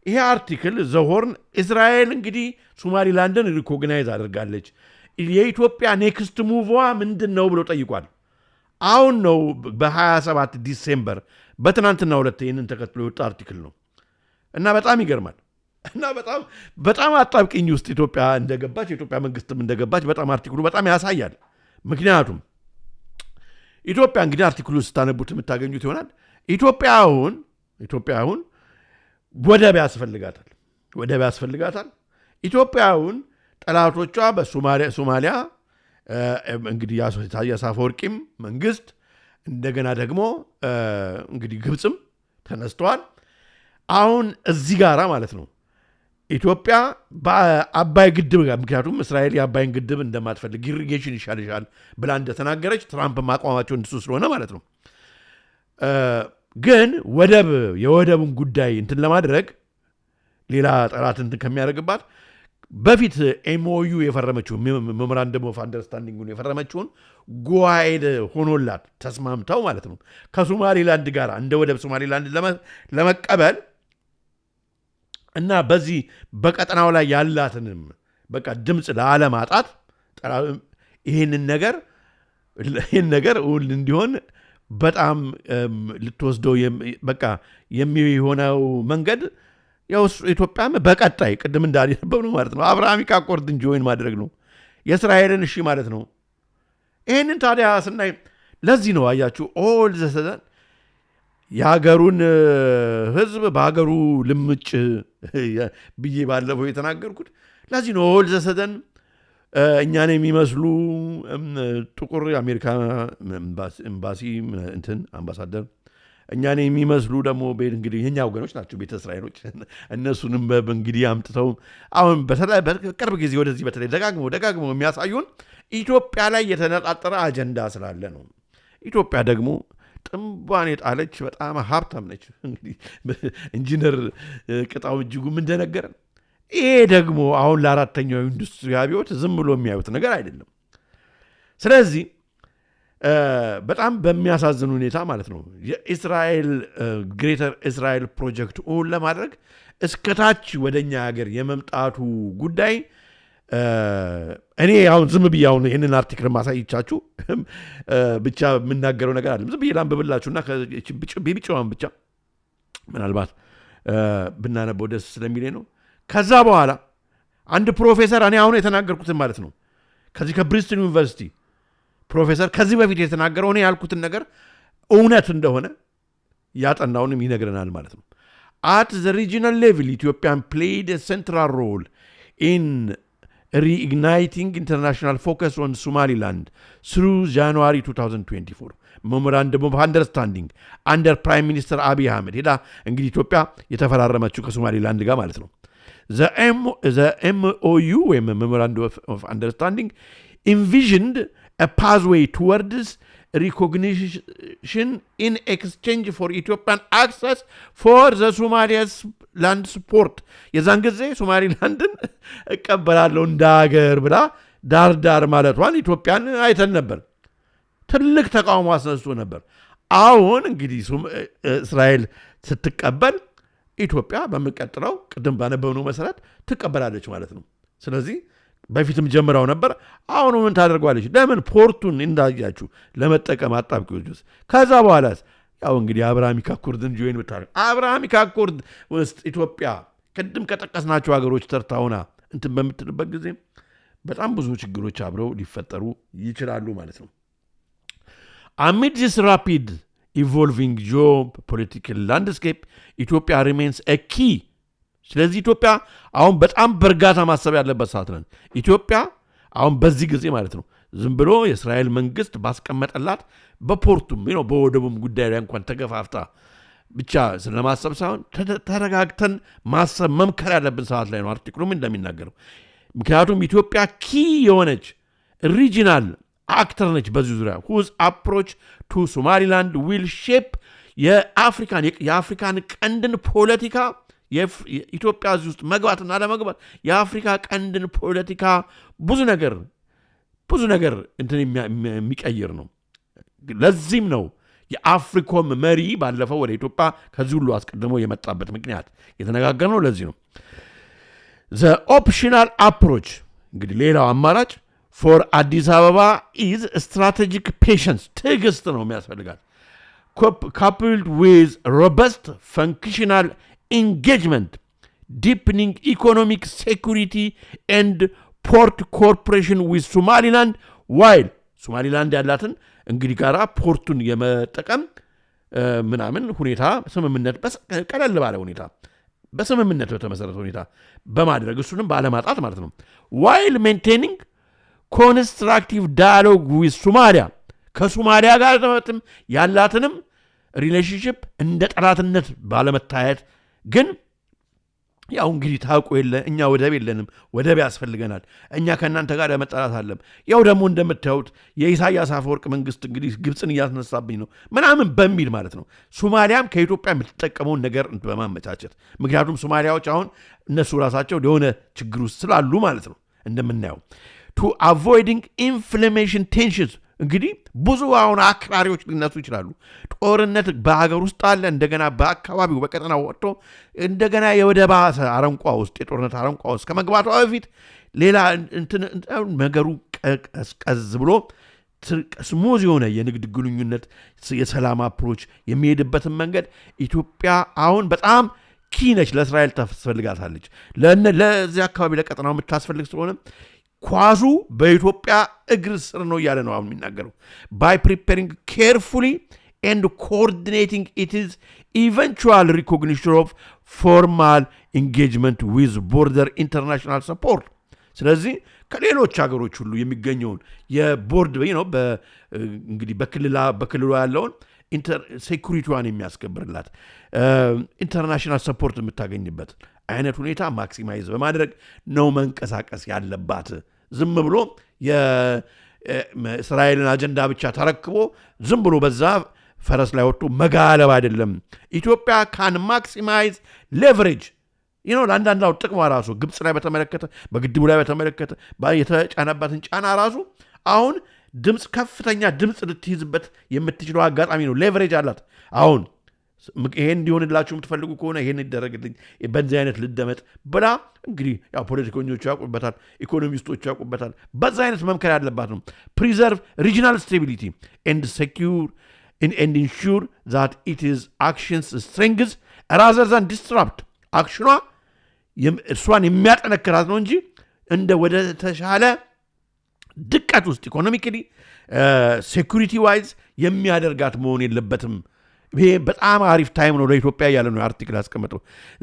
ይሄ አርቲክል ዘሆርን እስራኤል እንግዲህ ሶማሊላንድን ሪኮግናይዝ አድርጋለች የኢትዮጵያ ኔክስት ሙቭዋ ምንድነው ብሎ ጠይቋል አሁን ነው በ27 ዲሴምበር በትናንትናው ዕለት ይሄንን ተከትሎ የወጣ አርቲክል ነው እና በጣም ይገርማል እና በጣም አጣብቂኝ ውስጥ ኢትዮጵያ እንደገባች የኢትዮጵያ መንግስትም እንደገባች በጣም አርቲክሉ በጣም ያሳያል ምክንያቱም ኢትዮጵያ እንግዲህ አርቲክሉ ስታነቡት የምታገኙት ይሆናል ኢትዮጵያ አሁን ወደብ ያስፈልጋታል ኢትዮጵያ አሁን ጠላቶቿ በሶማሊያ እንግዲህ ኢሳያስ አፈወርቂም መንግስት እንደገና ደግሞ እንግዲህ ግብጽም ተነስተዋል አሁን እዚህ ጋራ ማለት ነው ኢትዮጵያ በአባይ ግድብ ምክንያቱም እስራኤል የአባይን ግድብ እንደማትፈልግ ኢሪጌሽን ይሻልሻል ብላ እንደተናገረች ትራምፕ ማቋማቸው እንደሱ ስለሆነ ማለት ነው ግን የወደቡን ጉዳይ እንትን ለማድረግ ሌላ ጠላት እንትን ከሚያደርግባት በፊት ኤምኦዩ የፈረመችው ሜሞራንደም ኦፍ አንደርስታንዲንግ የፈረመችውን ጓይድ ሆኖላት ተስማምተው ማለት ነው ከሶማሊላንድ ጋር እንደ ወደብ ሶማሊላንድ ለመቀበል እና በዚህ በቀጠናው ላይ ያላትንም በቃ ድምጽ ለአለማጣት ይሄንን ነገር እንዲሆን በጣም ልትወስደው በቃ የሚሆነው መንገድ ያው ኢትዮጵያም በቀጣይ ቅድም እንዳልነበብ ነው ማለት ነው አብርሃሚክ አኮርድን ጆይን ማድረግ ነው የእስራኤልን እሺ ማለት ነው። ይሄንን ታዲያ ስናይ ለዚህ ነው አያችሁ ኦል ዘሰደን የሀገሩን ህዝብ በሀገሩ ልምጭ ብዬ ባለፈው የተናገርኩት ለዚህ ነው ኦል ዘሰደን እኛን የሚመስሉ ጥቁር የአሜሪካ ኤምባሲ እንትን አምባሳደር እኛን የሚመስሉ ደግሞ እንግዲህ የኛ ወገኖች ናቸው ቤተ እስራኤሎች እነሱንም በእንግዲህ አምጥተው አሁን በቅርብ ጊዜ ወደዚህ በተለይ ደጋግመው የሚያሳዩን ኢትዮጵያ ላይ የተነጣጠረ አጀንዳ ስላለ ነው። ኢትዮጵያ ደግሞ ጥንቧን የጣለች በጣም ሀብታም ነች። እንግዲህ ኢንጂነር ቅጣው እጅጉም እንደነገረን ይሄ ደግሞ አሁን ለአራተኛው ኢንዱስትሪ አብዮት ዝም ብሎ የሚያዩት ነገር አይደለም። ስለዚህ በጣም በሚያሳዝን ሁኔታ ማለት ነው የእስራኤል ግሬተር እስራኤል ፕሮጀክት ለማድረግ እስከታች ወደኛ ሀገር የመምጣቱ ጉዳይ እኔ አሁን ዝም ብዬ አሁን ይህንን አርቲክል ማሳይቻችሁ ብቻ የምናገረው ነገር አለ። ዝም ብዬ ላንብብላችሁና ቢጫዋን ብቻ ምናልባት ብናነበው ደስ ስለሚለኝ ነው። ከዛ በኋላ አንድ ፕሮፌሰር እኔ አሁን የተናገርኩትን ማለት ነው ከዚህ ከብሪስቶን ዩኒቨርሲቲ ፕሮፌሰር ከዚህ በፊት የተናገረው እኔ ያልኩትን ነገር እውነት እንደሆነ ያጠናውንም ይነግረናል ማለት ነው። At the regional level, Ethiopia played a central role in reigniting international focus on Somaliland through January 2024 Memorandum of Understanding under Prime Minister Abiy Ahmed. ሄዳ እንግዲህ ኢትዮጵያ የተፈራረመችው ከሶማሊላንድ ጋር ማለት ነው። The MOU ወይም Memorandum of Understanding envisioned a pathway towards recognition in exchange for Ethiopian access for the Somaliland support. የዛን ጊዜ ሶማሊላንድን እቀበላለሁ እንዳገር ብላ ዳር ማለቷን ኢትዮጵያን አይተን ነበር። ትልቅ ተቃውሞ አስነስቶ ነበር። አሁን እንግዲህ እስራኤል ስትቀበል ኢትዮጵያ በመቀጠለው ቅድም ባነበብነው መሰረት ትቀበላለች ማለት ነው። ስለዚህ በፊትም ጀምራው ነበር። አሁን ምን ታደርጓለች? ለምን ፖርቱን እንዳያችሁ ለመጠቀም አጣብቂዎች ውስጥ ከዛ በኋላስ ያው እንግዲህ አብርሃሚክ አኮርድን ጆይን ብታደርግ አብርሃሚክ አኮርድ ውስጥ ኢትዮጵያ ቅድም ከጠቀስናቸው ሀገሮች ተርታውና እንትን በምትልበት ጊዜ በጣም ብዙ ችግሮች አብረው ሊፈጠሩ ይችላሉ ማለት ነው። Amid this rapid evolving geopolitical landscape, Ethiopia remains a key. ስለዚህ ኢትዮጵያ አሁን በጣም በእርጋታ ማሰብ ያለበት ሰዓት ነን። ኢትዮጵያ አሁን በዚህ ጊዜ ማለት ነው ዝም ብሎ የእስራኤል መንግስት ባስቀመጠላት በፖርቱም በወደቡም ጉዳይ ላይ እንኳን ተገፋፍታ ብቻ ስለማሰብ ሳይሆን ተረጋግተን ማሰብ መምከር ያለብን ሰዓት ላይ ነው አርቲክሉም እንደሚናገረው። ምክንያቱም ኢትዮጵያ ኪ የሆነች ሪጂናል አክተር ነች በዚህ ዙሪያ whose approach to Somaliland will shape የአፍሪካን ቀንድን ፖለቲካ የኢትዮጵያ እዚህ ውስጥ መግባትና ለመግባት የአፍሪካ ቀንድን ፖለቲካ ብዙ ነገር እንትን የሚቀይር ነው። ለዚህም ነው የአፍሪኮም መሪ ባለፈው ወደ ኢትዮጵያ ከዚህ ሁሉ አስቀድሞ የመጣበት ምክንያት የተነጋገርነው ለዚህ ነው። the optional approach እንግዲህ ሌላው አማራጭ for አዲስ አበባ is strategic patience ትዕግስት ነው የሚያስፈልጋል coupled with robust functional engagement, deepening economic security and port cooperation with Somaliland, while Somaliland ያላትን እንግዲህ ጋራ ፖርቱን የመጠቀም ምናምን ሁኔታ ስምምነት ቀለል ባለ ሁኔታ በስምምነት በተመሰረተ ሁኔታ በማድረግ እሱንም ባለማጣት ማለት ነው። while maintaining constructive dialogue with Somalia ከሶማሊያ ጋር ያላትንም ሪሌሽንሺፕ እንደ ጠላትነት ባለመታየት ግን ያው እንግዲህ ታውቁ የለ እኛ ወደብ የለንም፣ ወደብ ያስፈልገናል፣ እኛ ከእናንተ ጋር መጣላት አለም። ያው ደግሞ እንደምታዩት የኢሳያስ አፈወርቅ መንግስት እንግዲህ ግብፅን እያስነሳብኝ ነው ምናምን በሚል ማለት ነው ሶማሊያም ከኢትዮጵያ የምትጠቀመውን ነገር በማመቻቸት ምክንያቱም ሶማሊያዎች አሁን እነሱ ራሳቸው የሆነ ችግር ውስጥ ስላሉ ማለት ነው እንደምናየው to avoiding inflammation tensions እንግዲህ ብዙ አሁን አክራሪዎች ሊነሱ ይችላሉ። ጦርነት በሀገር ውስጥ አለ፣ እንደገና በአካባቢው በቀጠናው ወጥቶ እንደገና የወደ ባሰ አረንቋ ውስጥ የጦርነት አረንቋ ውስጥ ከመግባቷ በፊት ሌላ ነገሩ ቀዝቀዝ ብሎ ስሙዝ የሆነ የንግድ ግንኙነት የሰላም አፕሮች የሚሄድበትን መንገድ ኢትዮጵያ አሁን በጣም ኪነች ለእስራኤል ታስፈልጋታለች ለዚህ አካባቢ ለቀጠናው የምታስፈልግ ስለሆነ ኳሱ በኢትዮጵያ እግር ስር ነው እያለ ነው አሁን የሚናገረው by preparing carefully and coordinating its eventual recognition of formal engagement with border international support ስለዚህ ከሌሎች ሀገሮች ሁሉ የሚገኘውን የቦርድ ነው እንግዲህ በክልሉ ያለውን ሴኩሪቲዋን የሚያስከብርላት ኢንተርናሽናል ሰፖርት የምታገኝበት አይነት ሁኔታ ማክሲማይዝ በማድረግ ነው መንቀሳቀስ ያለባት ዝም ብሎ የእስራኤልን አጀንዳ ብቻ ተረክቦ ዝም ብሎ በዛ ፈረስ ላይ ወጥቶ መጋለብ አይደለም ኢትዮጵያ ካን ማክሲማይዝ ሌቨሬጅ ለአንዳንዳው ጥቅሟ ራሱ ግብፅ ላይ በተመለከተ በግድቡ ላይ በተመለከተ የተጫነባትን ጫና ራሱ አሁን ድምፅ ከፍተኛ ድምፅ ልትይዝበት የምትችለው አጋጣሚ ነው ሌቨሬጅ አላት አሁን ይሄን እንዲሆንላችሁ የምትፈልጉ ከሆነ ይሄን ይደረግልኝ በዚህ አይነት ልደመጥ ብላ እንግዲህ ያው ፖለቲከኞቹ ያውቁበታል ኢኮኖሚስቶቹ ያውቁበታል በዛ አይነት መምከር ያለባት ነው preserve regional stability and secure and ensure that it is actions strengths rather than disrupt አክሽኗ እሷን የሚያጠነክራት ነው እንጂ እንደ ወደ ተሻለ ድቀት ውስጥ ኢኮኖሚካሊ ሴኩሪቲ ዋይዝ የሚያደርጋት መሆን የለበትም ይሄ በጣም አሪፍ ታይም ነው ለኢትዮጵያ ያለ ነው አርቲክል አስቀምጠው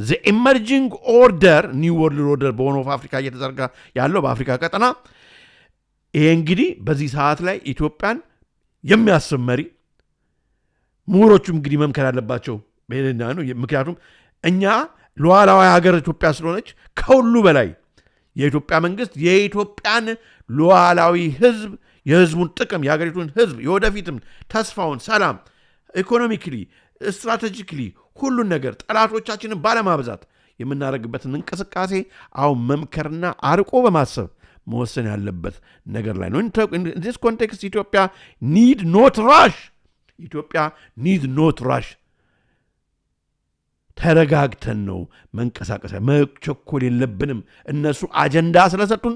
the emerging order new world order በሆነ አፍሪካ እየተዘርጋ ያለው በአፍሪካ ቀጠና ይሄ እንግዲህ በዚህ ሰዓት ላይ ኢትዮጵያን የሚያስብ መሪ ምሁሮቹም እንግዲህ መምከር ያለባቸው ነው ምክንያቱም እኛ ሉዓላዊ ሀገር ኢትዮጵያ ስለሆነች ከሁሉ በላይ የኢትዮጵያ መንግስት የኢትዮጵያን ሉዓላዊ ህዝብ የህዝቡን ጥቅም የሀገሪቱን ህዝብ የወደፊትም ተስፋውን ሰላም ኢኮኖሚካሊ ስትራቴጂካሊ ሁሉን ነገር ጠላቶቻችንን ባለማብዛት የምናደርግበትን እንቅስቃሴ አሁን መምከርና አርቆ በማሰብ መወሰን ያለበት ነገር ላይ ነው in this context ኢትዮጵያ need not rush ተረጋግተን ነው መንቀሳቀስ መቸኮል የለብንም እነሱ አጀንዳ ስለሰጡን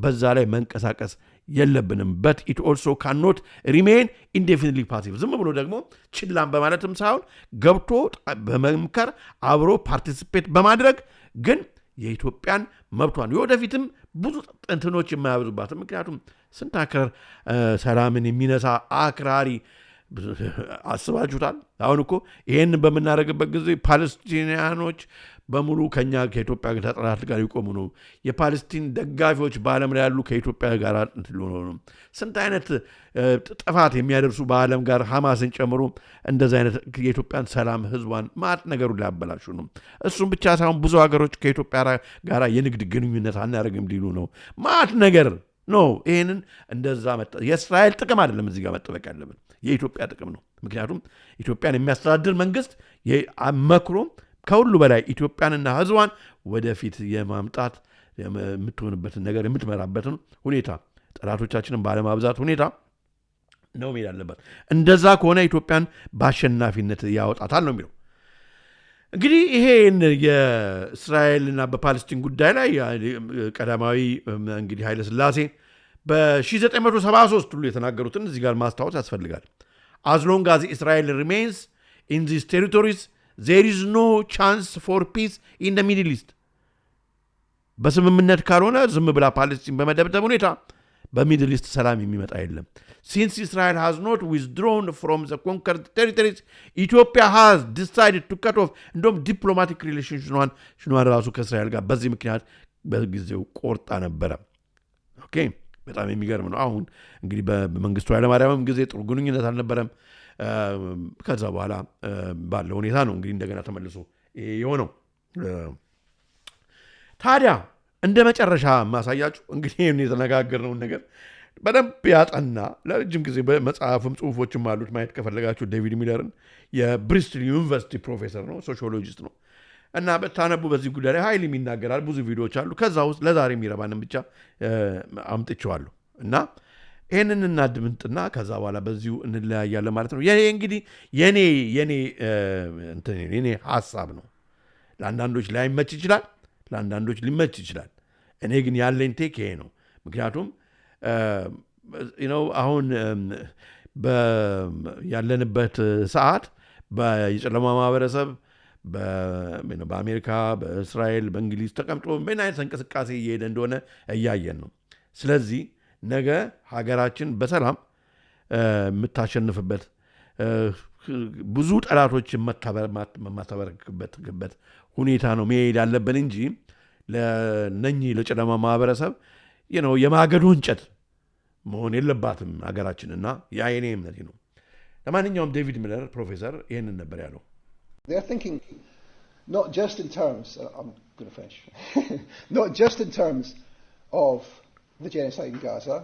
በዛ ላይ መንቀሳቀስ የለብንም but it also cannot remain indefinitely passive ዝም ብሎ ደግሞ ችላም በማለትም ሳይሆን ገብቶ በመምከር አብሮ ፓርቲሲፔት በማድረግ ግን የኢትዮጵያን መብቷን ወደፊትም ብዙ ጥንትኖች የማያብዙባት ምክንያቱም ስንት አክራሪ ሰላምን የሚነሳ አክራሪ አስባችሁታል አሁን እኮ ይሄን በመናረግበት ጊዜ ፓለስቲኒያኖች በሙሉ ከኛ ከኢትዮጵያ ጋር ተጣላት ጋር ይቆሙ ነው የፓለስቲን ደጋፊዎች በአለም ላይ ያሉ ከኢትዮጵያ ጋር ነው ስንት አይነት ጥፋት የሚያደርሱ በአለም ጋር ሐማስን ጨምሮ እንደዛ አይነት የኢትዮጵያን ሰላም ህዝቧን ማት ነገሩ ሊያበላሹ ነው እሱም ብቻ ሳይሆን ብዙ ሀገሮች ከኢትዮጵያ ጋር የንግድ ግንኙነት አናረግም ሊሉ ነው ማት ነገር ነው ይሄንን እንደዛ የእስራኤል ጥቅም አይደለም እዚህ ጋር መጠበቅ ያለበት የኢትዮጵያ ጥቅም ነው ምክንያቱም ኢትዮጵያን የሚያስተዳድር መንግስት መክሮ ከሁሉ በላይ ኢትዮጵያንና ህዝቧን ወደፊት የማምጣት የምትሆንበትን ነገር የምትመራበትን ሁኔታ ጠላቶቻችንን ባለማብዛት ሁኔታ ነው መሄድ ያለበት እንደዛ ከሆነ ኢትዮጵያን በአሸናፊነት ያወጣታል ነው የሚለው እንግዲህ ይሄን የእስራኤልና በፓለስቲን ጉዳይ ላይ ቀዳማዊ እንግዲህ ኃይለ ሥላሴ በ1973 ሁሉ የተናገሩትን እዚህ ጋር ማስታወስ ያስፈልጋል as long as Israel remains in these territories there is no chance for peace in the Middle East በስምምነት ካልሆነ ዝም ብላ ፓለስቲን በመደብደብ ሁኔታ በሚድል ኢስት ሰላም የሚመጣ የለም since Israel has not withdrawn from the conquered territories Ethiopia has decided to cut off እንደውም ዲፕሎማቲክ ሪሌሽንሽኗን ራሱ ከእስራኤል ጋር በዚህ ምክንያት በጊዜው ቆርጣ ነበረ ኦኬ በጣም የሚገርም ነው አሁን እንግዲህ በመንግስቱ ኃይለማርያምም ጊዜ ጥሩ ግንኙነት አልነበረም ከዛ በኋላ ባለው ሁኔታ ነው እንግዲህ እንደገና ተመልሶ የሆነው ታዲያ እንደ መጨረሻ ማሳያችሁ እንግዲህ የተነጋገርነው ነገር በደንብ ያጠና ለረጅም ጊዜ በመጽሐፍም ጽሁፎችም አሉት ማየት ከፈለጋችሁ ዴቪድ ሚለርን የብሪስትል ዩኒቨርሲቲ ፕሮፌሰር ነው ሶሺዮሎጂስት ነው እና በታነቡ በዚህ ጉዳይ ላይ ኃይል የሚናገራል ብዙ ቪዲዮዎች አሉ ከዛ ውስጥ ለዛሬ የሚረባንም ብቻ አምጥቼዋለሁ እና ይሄንን እናድምጥና ከዛ በኋላ በዚሁ እንለያያለን ማለት ነው የኔ እንግዲህ የኔ ሐሳብ ነው ለአንዳንዶች ላይመች ይችላል ለአንዳንዶች ሊመች ይችላል እኔ ግን ያለኝ ቴክ ይሄ ነው ምክንያቱም አሁን ያለንበት ሰዓት የጨለማ ማህበረሰብ በአሜሪካ በእስራኤል በእንግሊዝ ተቀምጦ ምን አይነት እንቅስቃሴ እየሄደ እንደሆነ እያየን ነው ስለዚህ ነገ ሀገራችን በሰላም የምታሸንፍበት ብዙ ጠላቶች የማታበረክበት ሁኔታ ነው መሄድ ያለብን እንጂ ለነኚህ ለጨለማ ማህበረሰብ የማገዶ እንጨት መሆን የለባትም ሀገራችንና ያ የኔ እምነት ነው ለማንኛውም ዴቪድ ሚለር ፕሮፌሰር ይሄንን ነበር ያለው They're thinking not just in terms I'm going to finish not just in terms of the genocide in Gaza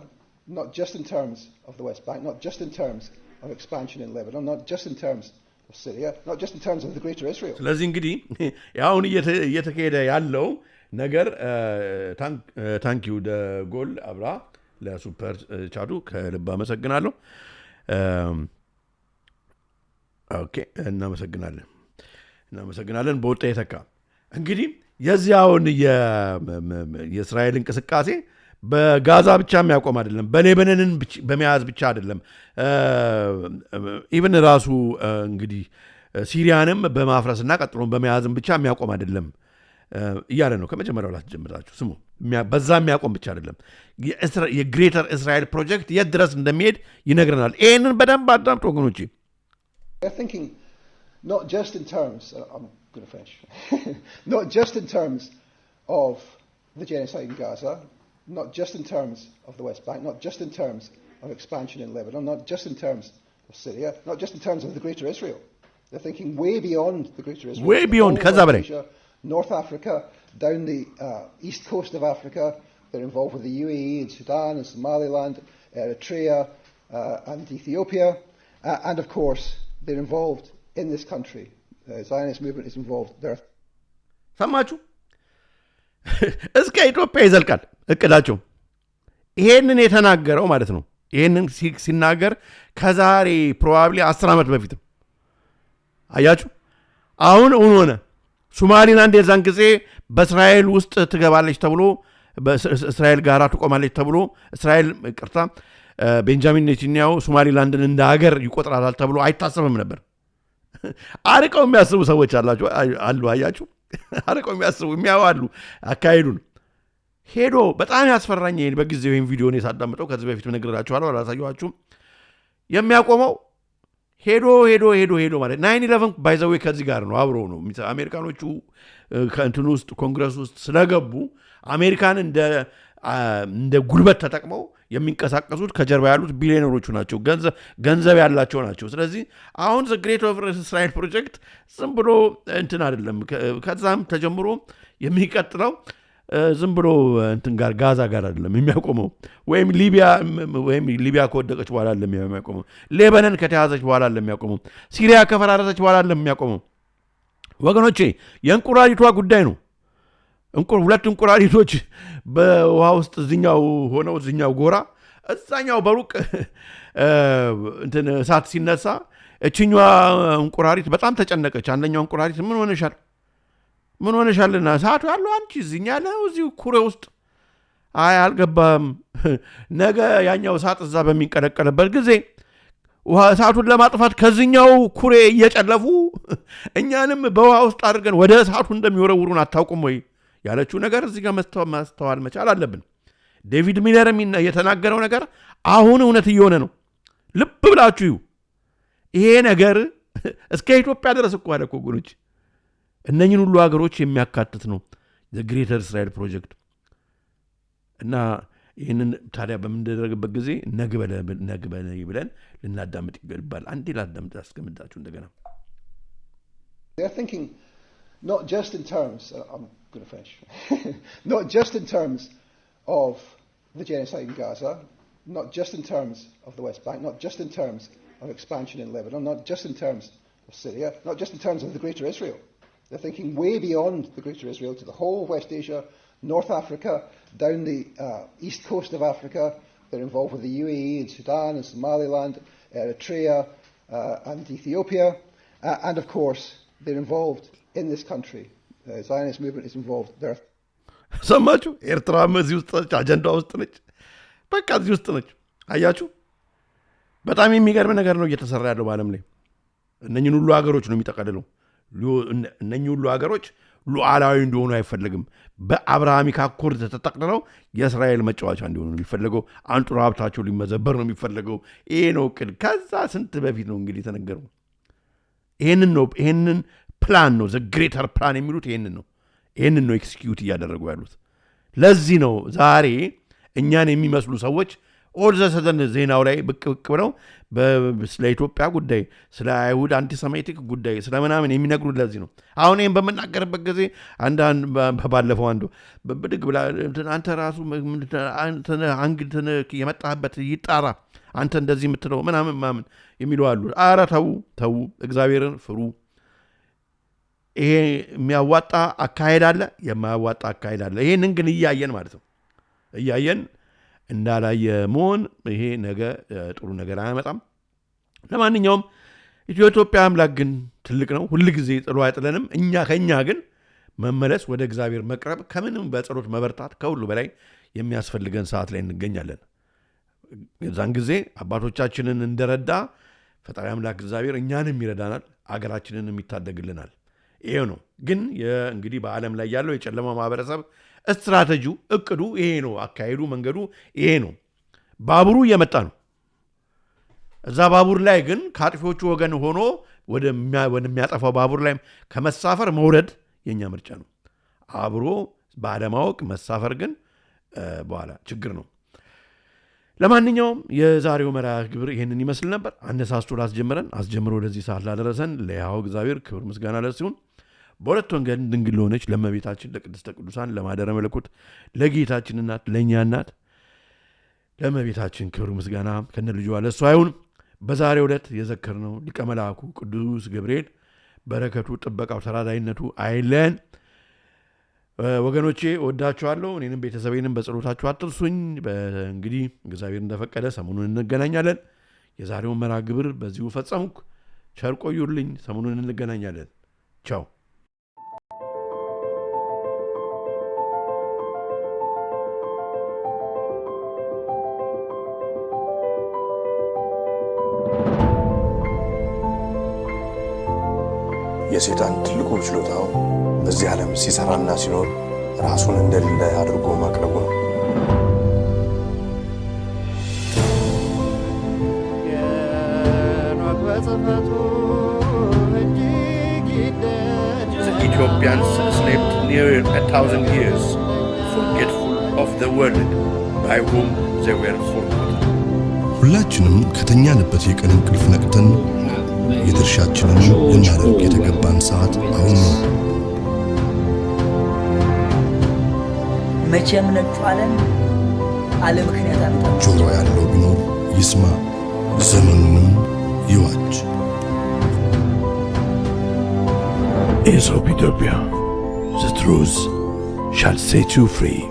not just in terms of the West Bank not just in terms of expansion in Lebanon not just in terms of Syria not just in terms of the greater Israel ስለዚህ እንግዲህ ያውን እየተካሄደ ያለው ነገር ታንክ ዩ ጎል አብራ ለሱፐር ቻቱ ከልብ አመሰግናለሁ ኦኬ እናመሰግናለን በወጣ የተካ እንግዲህ የዚያውን የእስራኤል እንቅስቃሴ በጋዛ ብቻ የሚያቆም አይደለም በሌባኖንን በመያዝ ብቻ አይደለም ኢቭን ራሱ እንግዲህ ሲሪያንም በማፍረስና ቀጥሎም በመያዝም ብቻ የሚያቆም አይደለም እያለ ነው ከመጀመሪያው ላስጀምራችሁ ስሙ በዛ የሚያቆም ብቻ አይደለም የግሬተር እስራኤል ፕሮጀክት የት ድረስ እንደሚሄድ ይነግረናል ይሄንን በደንብ አዳምጡ ወገኖቼ They're thinking not just in terms I'm going to finish not just in terms of the genocide in Gaza not just in terms of the West Bank not just in terms of expansion in Lebanon not just in terms of Syria not just in terms of the greater Israel they're thinking way beyond the greater Israel way beyond North Africa down the east coast of Africa they're involved with the UAE and Sudan and Somaliland Eritrea and Ethiopia and of course they're involved in this country Zionist movement is involved there ሰማችሁ እስከ ኢትዮጵያ ይዘልቃል እቅዳቸው ይሄንን የተናገረው ማለት ነው ይሄንን ሲናገር ከዛሬ ፕሮባብሊ 10 ዓመት በፊት አያችሁ አሁን ሆነ ሶማሊላንድ የዛን ጊዜ በእስራኤል ውስጥ ትገባለች ተብሎ በእስራኤል ጋራ ትቆማለች ተብሎ እስራኤል ቅርታ ቤንጃሚን ኔታንያሁ ሶማሊላንድን እንደ ሀገር ይቆጥራታል ተብሎ አይታሰብም ነበር አርቀው የሚያስቡ ሰዎች አሉ አያችሁ አርቀው የሚያስቡ የሚያዋሉ አካሄዱን ሄዶ በጣም ያስፈራኝ በጊዜው ይሄን ቪዲዮ ነው ሳዳምጠው ከዚህ በፊት ነግራችኋለሁ አላሳየኋችሁም የሚያቆመው ሄዶ ማለት 9/11 ባይ ዘ ዌይ ከዚህ ጋር ነው አብሮ ነው አሜሪካኖቹ ከእንትን ውስጥ ኮንግረስ ውስጥ ስለገቡ አሜሪካን እንደ ጉልበት ተጠቅመው የሚንቀሳቀሱት ከጀርባ ያሉት ቢሊዮነሮቹ ናቸው ገንዘብ ያላቸው ናቸው ስለዚህ አሁን ዘ ግሬት ኦፍ እስራኤል ፕሮጀክት ዝም ብሎ እንትን አይደለም ከዛም ተጀምሮ የሚቀጥለው ዝም ብሎ እንትን ጋር ጋዛ ጋር አይደለም የሚያቆመው ወይም ሊቢያ ከወደቀች በኋላ አይደለም የሚያቆመው ሌባኖን ከተያዘች በኋላ አይደለም የሚያቆመው ሲሪያ ከፈራረሰች በኋላ አይደለም የሚያቆመው ወገኖቼ የእንቁራሪቷ ጉዳይ ነው ሁለት እንቁራሪቶች በውሃ ውስጥ እዚኛው ሆነው እዚኛው ጎራ እዛኛው በሩቅ እንትን እሳት ሲነሳ እቺኛዋ እንቁራሪት በጣም ተጨነቀች አንደኛው እንቁራሪት ምን ሆነሻልና እሳቱ ያለው አንቺ እዚኛ ያለው እዚሁ ኩሬ ውስጥ አልገባም ነገ ያኛው እሳት እዛ በሚንቀለቀልበት ጊዜ እሳቱን ለማጥፋት ከዚኛው ኩሬ እየጨለፉ እኛንም በውሃ ውስጥ አድርገን ወደ እሳቱ እንደሚወረውሩን አታውቁም ወይ ያለችው ነገር እዚህ ጋር ማስተዋል መቻል አለብን ዴቪድ ሚለር የተናገረው ነገር አሁን እውነት እየሆነ ነው ልብ ብላችሁ ይሄ ነገር እስከ ኢትዮጵያ ድረስ እኮ አለ እኮ ጉኖች እነኚህን ሁሉ ሀገሮች የሚያካትት ነው ዘ ግሬተር እስራኤል ፕሮጀክት እና ይሄንን ታዲያ በምንደረግበት ጊዜ ነግበለ ይብለን ልናዳምጥ ይገባል አንዴ ላዳምጥ አስቀምጣችሁ እንደገና they're thinking not just in terms I'm going to finish not just in terms of the genocide in Gaza not just in terms of the West Bank not just in terms of expansion in Lebanon not just in terms of Syria not just in terms of the greater Israel they're thinking way beyond the greater Israel to the whole of West Asia North Africa down the east coast of Africa they're involved with the UAE and Sudan and Somaliland Eritrea and Ethiopia and of course they're involved in this country Zionist movement is involved there ሰማችሁ ኤርትራ እዚህ ውስጥ አጀንዳ ውስጥ ነች በቃ እዚህ ውስጥ ነች አያችሁ በጣም የሚገርም ነገር ነው እየተሰራ ያለው በዓለም ላይ እነኚህን ሁሉ ሀገሮች ነው የሚጠቀልለው እነኚህ ሁሉ ሀገሮች ሉዓላዊ እንደሆኑ አይፈልግም። በአብርሃሚክ አኮርድ ተጠቅልለው የእስራኤል መጫወቻ እንዲሆኑ ነው የሚፈልገው። አንጡራ ሀብታቸው ሊመዘበር ነው የሚፈልገው። ይሄ ነው እቅድ። ከዛ ስንት በፊት ነው እንግዲህ የተነገረው። ይሄንን ፕላን ነው ዘ ግሬተር ፕላን የሚሉት ይሄንን ነው ኤክስኪዩት እያደረጉ ያሉት። ለዚህ ነው ዛሬ እኛን የሚመስሉ ሰዎች ኦል ዘ ሰደን ዜናው ላይ ብቅ ብለው ስለ ኢትዮጵያ ጉዳይ፣ ስለ አይሁድ አንቲሰሜቲክ ጉዳይ፣ ስለ ምናምን የሚነግሩት ለዚህ ነው። አሁን ይህም በምናገርበት ጊዜ ባለፈው አንዱ ብድግ ብላ አንተ ራሱ አንግትን የመጣህበት ይጣራ፣ አንተ እንደዚህ የምትለው ምናምን የሚሉ አሉ። ኧረ ተዉ፣ እግዚአብሔርን ፍሩ። ይሄ የሚያዋጣ አካሄድ አለ፣ የማያዋጣ አካሄድ አለ። ይሄንን ግን እያየን ማለት ነው እያየን እንዳላየ መሆን ይሄ ነገ ጥሩ ነገር አያመጣም። ለማንኛውም ኢትዮጵያ አምላክ ግን ትልቅ ነው፣ ሁል ጊዜ ጥሎ አይጥለንም። ከኛ ግን መመለስ፣ ወደ እግዚአብሔር መቅረብ፣ ከምንም በጸሎት መበርታት ከሁሉ በላይ የሚያስፈልገን ሰዓት ላይ እንገኛለን። የዛን ጊዜ አባቶቻችንን እንደረዳ ፈጣሪ አምላክ እግዚአብሔር እኛንም ይረዳናል፣ አገራችንንም ይታደግልናል። ይሄ ነው ግን እንግዲህ በዓለም ላይ ያለው የጨለማ ማህበረሰብ ስትራቴጂው፣ እቅዱ ይሄ ነው። አካሄዱ፣ መንገዱ ይሄ ነው። ባቡሩ እየመጣ ነው። እዛ ባቡር ላይ ግን ከአጥፊዎቹ ወገን ሆኖ ወደሚያጠፋው ባቡር ላይ ከመሳፈር መውረድ የኛ ምርጫ ነው። አብሮ ባለማወቅ መሳፈር ግን በኋላ ችግር ነው። ለማንኛውም የዛሬው መርሃ ግብር ይሄንን ይመስል ነበር። አነሳስቶ አስጀምሮ ወደዚህ ሰዓት ላደረሰን ለሕያው እግዚአብሔር ክብር ምስጋና ለሲሆን በሁለት ወንጌል ድንግል ለሆነች ለእመቤታችን ለቅድስተ ቅዱሳን ለማደረ መለኮት ለጌታችን እናት ለእኛ እናት ለእመቤታችን ክብር ምስጋና ከነ ልጇ ለእሷ ይሁን። በዛሬው ዕለት የዘከርነው ሊቀ መላእኩ ቅዱስ ገብርኤል በረከቱ፣ ጥበቃው፣ ተራዳይነቱ አይለየን። ወገኖቼ ወዳችኋለሁ። እኔንም ቤተሰቤንም በጸሎታችሁ አትርሱኝ። እንግዲህ እግዚአብሔር እንደፈቀደ ሰሞኑን እንገናኛለን። የዛሬውን መርሃ ግብር በዚሁ ፈጸምኩ። ቸር ቆዩልኝ። ሰሞኑን እንገናኛለን። ቻው። የሰይጣን ትልቁ ችሎታው በዚህ ዓለም ሲሰራና ሲኖር ራሱን እንደሌለ አድርጎ ማቅረቡ ነው። The Ethiopians slept near 1,000 years, forgetful of the world by whom they were forgotten. ሁላችንም ከተኛንበት የቀን እንቅልፍ ነቅተን የድርሻችንን ልናደርግ የተገባን ሰዓት አሁን ነው። መቼም ነጩ ዓለም አለ ምክንያት አልመጣም። ጆሮ ያለው ቢኖር ይስማ፣ ዘመኑንም ይዋጅ። Aesop Ethiopia, the truth shall set you free.